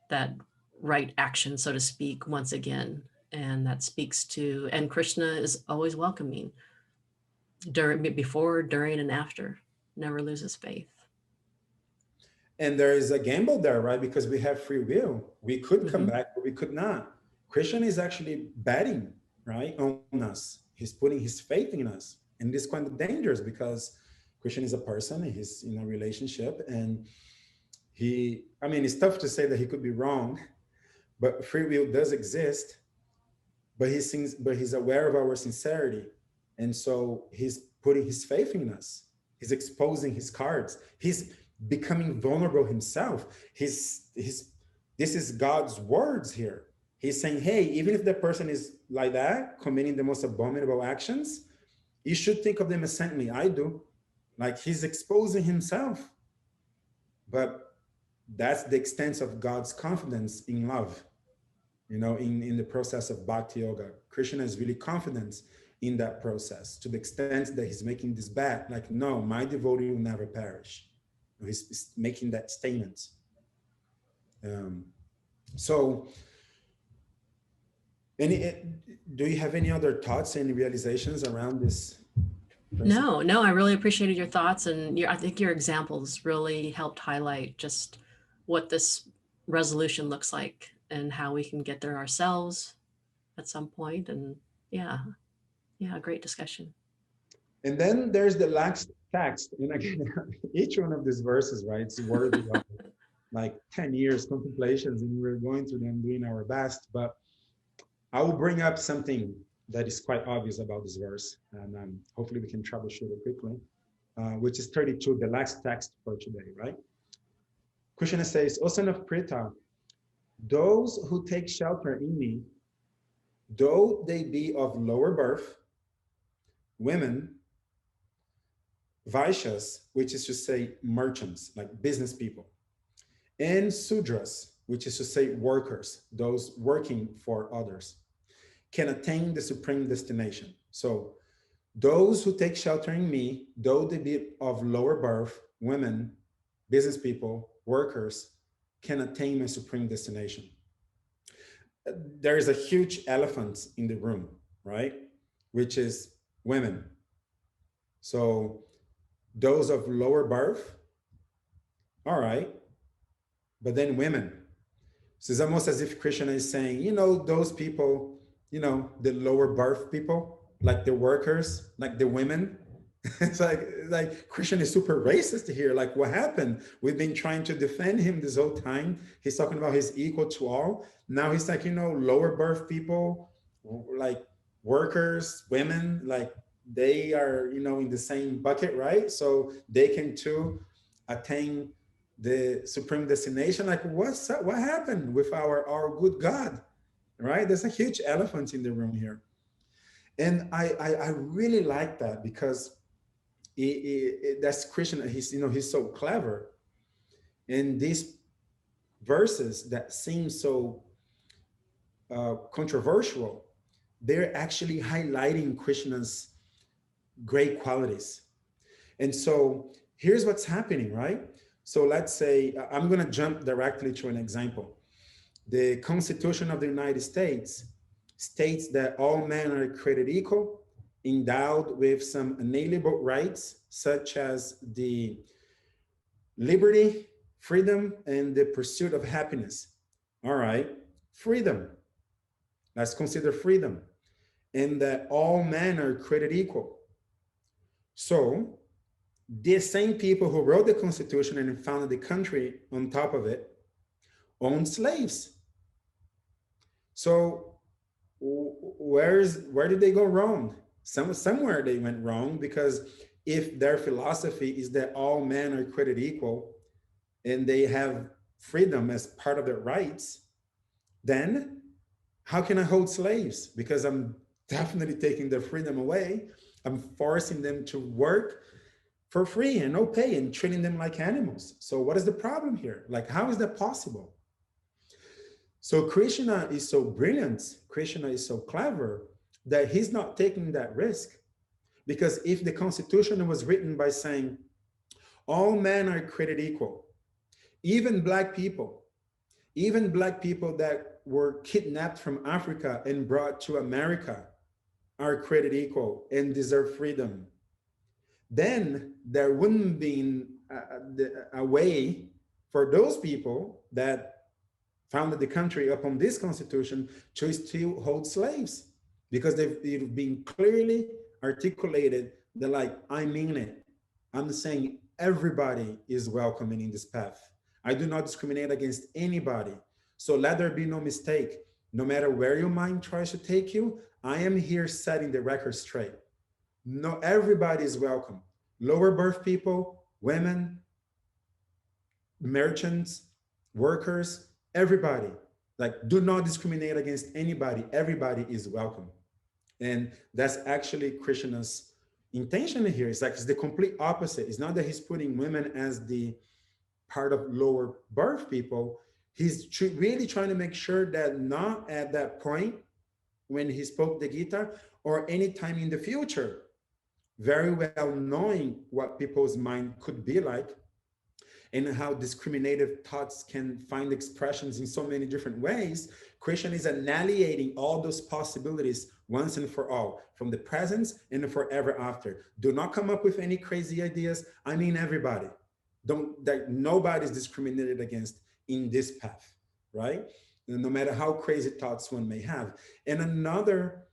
that right action, so to speak, once again. And that speaks to, and Krishna is always welcoming during, before, during, and after. Never loses faith. And there is a gamble there, right? Because we have free will. We could come Mm-hmm. back, but we could not. Krishna is actually betting, right, on us. He's putting his faith in us. And it is kind of dangerous because Krishna is a person, he's in a relationship, and I mean, it's tough to say that he could be wrong, but free will does exist, but he's aware of our sincerity. And so he's putting his faith in us. He's exposing his cards. He's becoming vulnerable himself. This is God's words here. He's saying, hey, even if the person is like that, committing the most abominable actions, you should think of them as saintly. I do. Like he's exposing himself. But that's the extent of God's confidence in love, in the process of bhakti yoga. Krishna is really confident in that process to the extent that he's making this bet, like, no, my devotee will never perish. He's making that statement. Um, so, do you have any other thoughts and realizations around this principle? No, I really appreciated your thoughts, and I think your examples really helped highlight just what this resolution looks like and how we can get there ourselves at some point. And yeah, great discussion. And then there's the last text. And again, each one of these verses, right, it's worthy of like 10 years contemplations, and we're going through them doing our best. But I will bring up something that is quite obvious about this verse, and hopefully we can troubleshoot it quickly, which is 32, the last text for today, right? Krishna says, O son of Pritha, those who take shelter in me, though they be of lower birth, women, Vaishyas, which is to say merchants, like business people, and Sudras, which is to say workers, those working for others, can attain the supreme destination. So those who take shelter in me, though they be of lower birth, women, business people, workers, can attain my supreme destination. There is a huge elephant in the room, right? Which is women. So those of lower birth, all right, but then women. So it's almost as if Krishna is saying, those people, the lower birth people, like the workers, like the women. It's like Krishna is super racist here. Like, what happened? We've been trying to defend him this whole time. He's talking about he's equal to all. Now he's like, lower birth people, like workers, women, like they are, in the same bucket, right? So they can too attain the supreme destination. Like, what's up? What happened with our good God, right? There's a huge elephant in the room here. And I really like that because that's Krishna. He's so clever. And these verses that seem so controversial, they're actually highlighting Krishna's great qualities. And so here's what's happening, right? So let's say, I'm going to jump directly to an example. The Constitution of the United States states that all men are created equal, endowed with some inalienable rights, such as the liberty, freedom, and the pursuit of happiness. All right, freedom. Let's consider freedom. And that all men are created equal. So, the same people who wrote the Constitution and founded the country on top of it owned slaves. So, where did they go wrong? Somewhere they went wrong, because if their philosophy is that all men are created equal and they have freedom as part of their rights, then how can I hold slaves? Because I'm definitely taking their freedom away. I'm forcing them to work for free and no pay and treating them like animals. So what is the problem here? Like, how is that possible? So Krishna is so brilliant, Krishna is so clever that he's not taking that risk. Because if the Constitution was written by saying all men are created equal, even black people that were kidnapped from Africa and brought to America are created equal and deserve freedom, then there wouldn't be a way for those people that founded the country upon this constitution to still hold slaves, because they've been clearly articulated that, like, I mean it. I'm saying everybody is welcome in this path. I do not discriminate against anybody. So let there be no mistake. No matter where your mind tries to take you, I am here setting the record straight. No, everybody is welcome. Lower birth people, women, merchants, workers, everybody. Like, do not discriminate against anybody. Everybody is welcome. And that's actually Krishna's intention here. It's like it's the complete opposite. It's not that he's putting women as the part of lower birth people. He's really trying to make sure that not at that point when he spoke the Gita or any time in the future, very well knowing what people's mind could be like and how discriminative thoughts can find expressions in so many different ways, Krishna is annihilating all those possibilities once and for all, from the present and the forever after. Do not come up with any crazy ideas. I mean, everybody. Don't that nobody's discriminated against in this path, right? No matter how crazy thoughts one may have. And another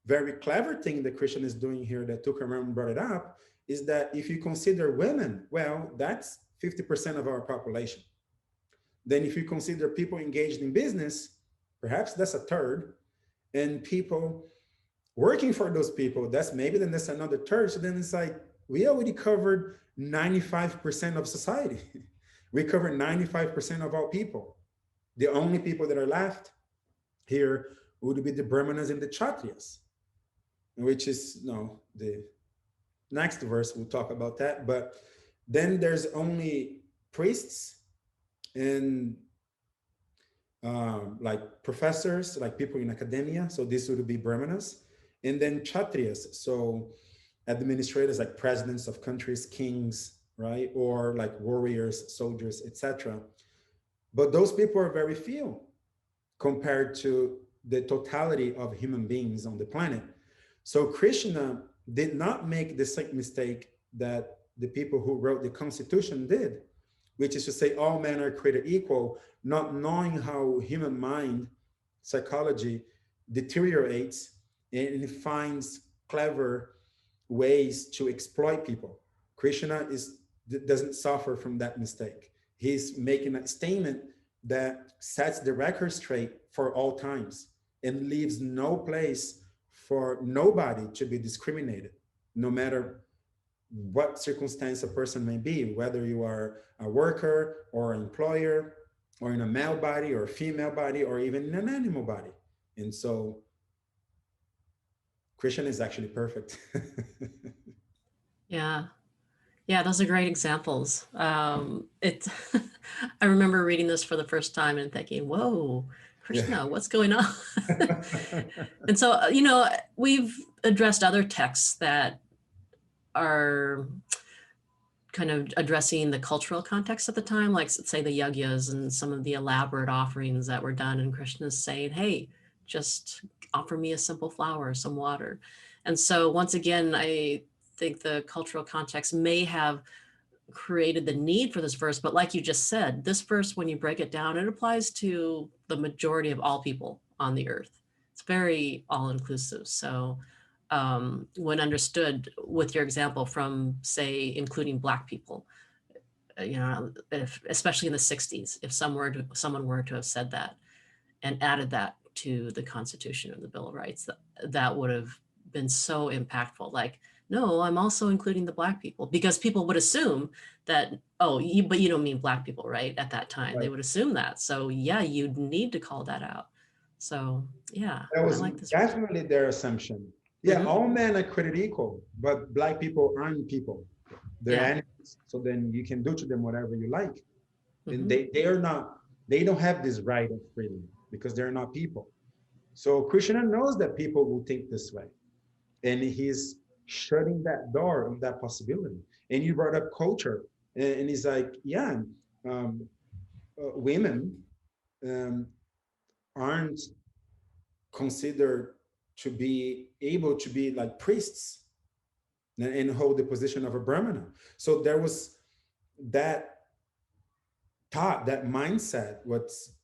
very clever thing that Krishna is doing here that Tukaram brought it up is that if you consider women, well, that's 50% of our population. Then if you consider people engaged in business, perhaps that's a third. And people working for those people, that's maybe then that's another third. So then it's like we already covered 95% of society. We covered 95% of all people. The only people that are left here would be the Brahmanas and the Kshatriyas, which is no the next verse we'll talk about that. But then there's only priests and like professors, like people in academia. So this would be Brahmanas, and then Kshatriyas. So administrators, like presidents of countries, kings, right, or like warriors, soldiers, etc. But those people are very few compared to the totality of human beings on the planet. So Krishna did not make the same mistake that the people who wrote the Constitution did, which is to say all men are created equal, not knowing how human mind psychology deteriorates and it finds clever ways to exploit people. Krishna doesn't suffer from that mistake. He's making a statement that sets the record straight for all times and leaves no place for nobody to be discriminated, no matter what circumstance a person may be, whether you are a worker or an employer, or in a male body or a female body, or even in an animal body. And so Krishna is actually perfect. Yeah. Yeah, those are great examples. It's I remember reading this for the first time and thinking, "Whoa, Yeah. Krishna, what's going on?" And so, we've addressed other texts that are kind of addressing the cultural context at the time, like say the yagyas and some of the elaborate offerings that were done. And Krishna's saying, hey, just offer me a simple flower, some water. And so once again, I think the cultural context may have created the need for this verse. But like you just said, this verse, when you break it down, it applies to the majority of all people on the earth. It's very all inclusive. So when understood with your example from, say, including Black people, especially in the 60s, if someone were to have said that and added that to the Constitution or the Bill of Rights, that would have been so impactful. Like, no, I'm also including the Black people, because people would assume that, oh, but you don't mean Black people, right? At that time, they Right. would assume that. So yeah, you'd need to call that out. So yeah, That I was like this verse. definitely their assumption. Yeah, Hmm. all men are created equal, but Black people aren't people. They're Yeah. animals. So then you can do to them whatever you like. And Hmm. they are not, they don't have this right of freedom because they're not people. So Krishna knows that people will think this way. And he's shutting that door on that possibility. And you brought up culture. And he's like, yeah, um, women um, aren't considered to be able to be like priests and hold the position of a brahmana. So there was that thought, that mindset was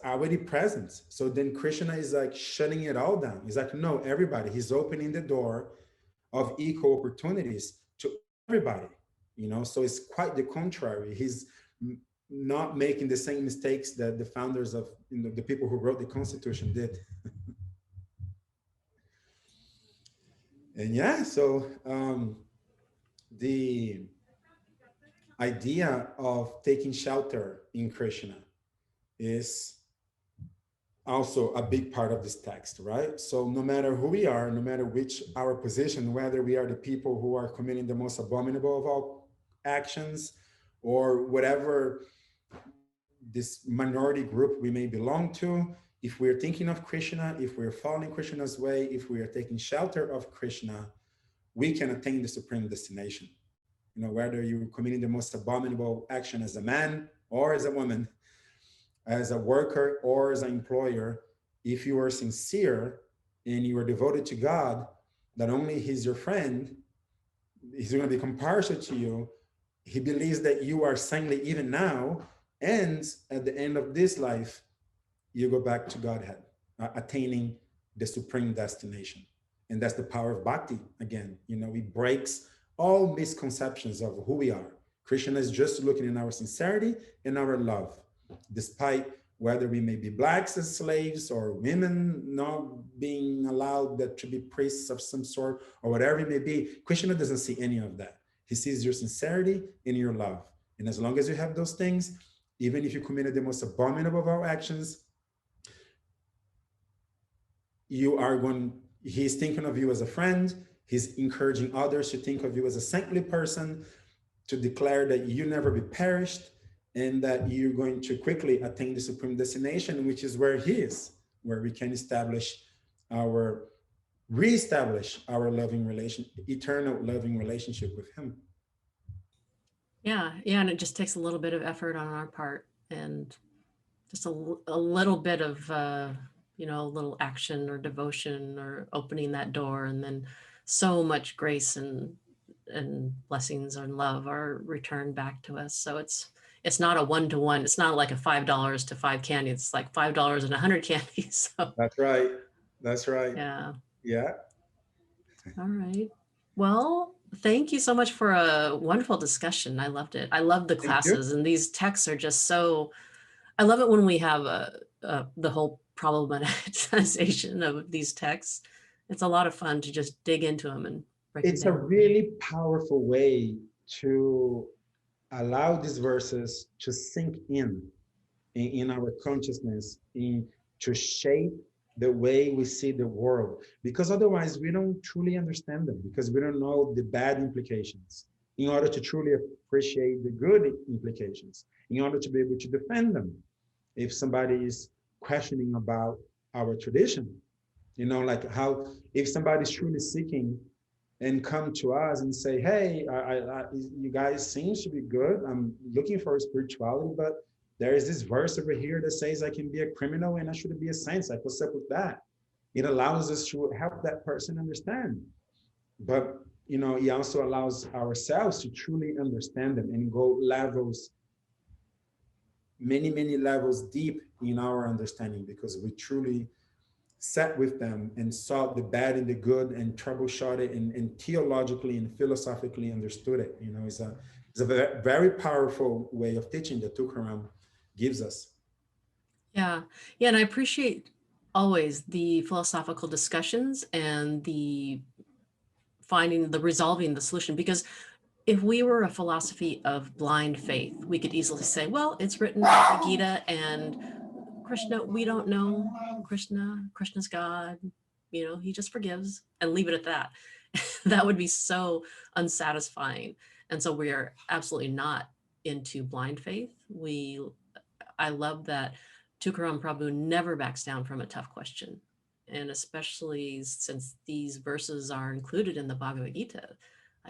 already present. So then Krishna is like shutting it all down. He's like, no, everybody. He's opening the door of equal opportunities to everybody. So it's quite the contrary. He's not making the same mistakes that the founders of the people who wrote the Constitution did. And yeah, so the idea of taking shelter in Krishna is also a big part of this text, right? So no matter who we are, no matter which our position, whether we are the people who are committing the most abominable of all actions, or whatever this minority group we may belong to, if we're thinking of Krishna, if we're following Krishna's way, if we are taking shelter of Krishna, we can attain the supreme destination. You know, whether you're committing the most abominable action as a man or as a woman, as a worker or as an employer, if you are sincere and you are devoted to God, not only He's your friend, He's going to become partial to you. He believes that you are saintly even now, and at the end of this life, you go back to Godhead, attaining the supreme destination. And that's the power of bhakti. Again, you know, it breaks all misconceptions of who we are. Krishna is just looking in our sincerity and our love, despite whether we may be blacks as slaves or women not being allowed that to be priests of some sort or whatever it may be. Krishna doesn't see any of that. He sees your sincerity and your love. And as long as you have those things, even if you committed the most abominable of our actions, you are going, he's thinking of you as a friend. He's encouraging others to think of you as a saintly person, to declare that you never be perished and that you're going to quickly attain the supreme destination, which is where he is, where we can establish our, reestablish our loving relation, eternal loving relationship with him. Yeah, yeah, and it just takes a little bit of effort on our part, and just a little bit of a little action or devotion or opening that door, and then so much grace and blessings and love are returned back to us. So it's not a one-to-one. It's not like a $5 to five candies. It's like $5 and 100 candies. So That's right. That's right. yeah. Yeah. All right. Well, thank you so much for a wonderful discussion. I loved it. I love the Thank you. classes, and these texts are just so. I love it when we have the whole problematization of these texts. It's a lot of fun to just dig into them and break them It's a down. really powerful way to allow these verses to sink in our consciousness, in to shape the way we see the world, because otherwise we don't truly understand them, because we don't know the bad implications in order to truly appreciate the good implications, in order to be able to defend them if somebody is questioning about our tradition. You know, like how if somebody's truly seeking and come to us and say, hey, you guys seems to be good. I'm looking for spirituality, but there is this verse over here that says I can be a criminal and I shouldn't be a saint. Like, what's up with that? It allows us to help that person understand. But, you know, it also allows ourselves to truly understand them and go levels, many levels deep in our understanding, because we truly sat with them and saw the bad and the good and troubleshot it and theologically and philosophically understood it. You know, it's a very powerful way of teaching that Tukaram gives us. Yeah. Yeah. And I appreciate always the philosophical discussions and the resolving the solution, because if we were a philosophy of blind faith, we could easily say, well, it's written in the Gita, and Krishna, we don't know Krishna's God, he just forgives, and leave it at that. That would be so unsatisfying. And so we are absolutely not into blind faith. I love that Tukaram Prabhu never backs down from a tough question. And especially since these verses are included in the Bhagavad Gita,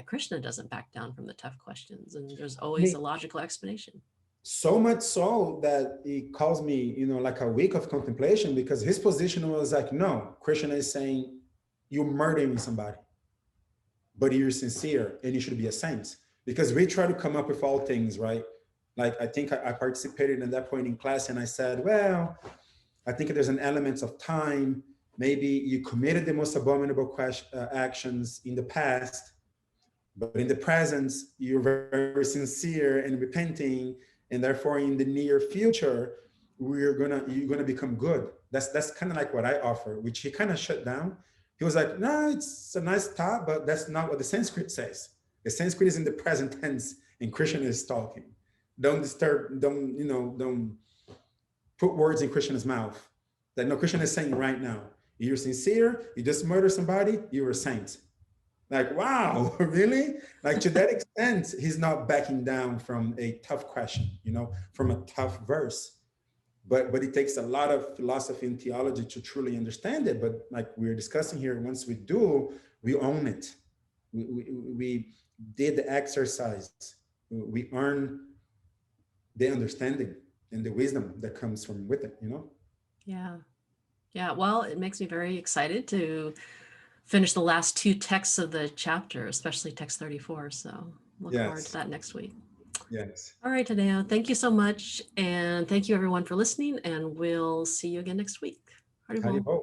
Krishna doesn't back down from the tough questions, and there's I always mean, a logical explanation. so much so that it caused me, you know, like a week of contemplation, because his position was like, no, Krishna is saying you're murdering somebody, but you're sincere and you should be a saint. Because we try to come up with all things, right? Like I think I participated in that point in class and I said, well, I think there's an element of time. Maybe you committed the most abominable actions in the past, but in the present, you're very sincere and repenting, and therefore, in the near future, you're gonna become good. That's kind of like what I offer, which he kind of shut down. He was like, no, it's a nice thought, but that's not what the Sanskrit says. The Sanskrit is in the present tense, and Krishna is talking. Don't disturb, don't put words in Krishna's mouth. That no, Krishna is saying right now, you're sincere, you just murdered somebody, you're a saint. Like, wow, really? Like to that extent, he's not backing down from a tough question, from a tough verse. But it takes a lot of philosophy and theology to truly understand it. But like we're discussing here, once we do, we own it. We did the exercise. We earn the understanding and the wisdom that comes from with it. Yeah. Yeah. Well, it makes me very excited to finish the last two texts of the chapter, especially text 34. So look forward to Yes. that next week. Yes. All right, Tadeo, thank you so much. And thank you everyone for listening, and we'll see you again next week. Haribol. Haribol.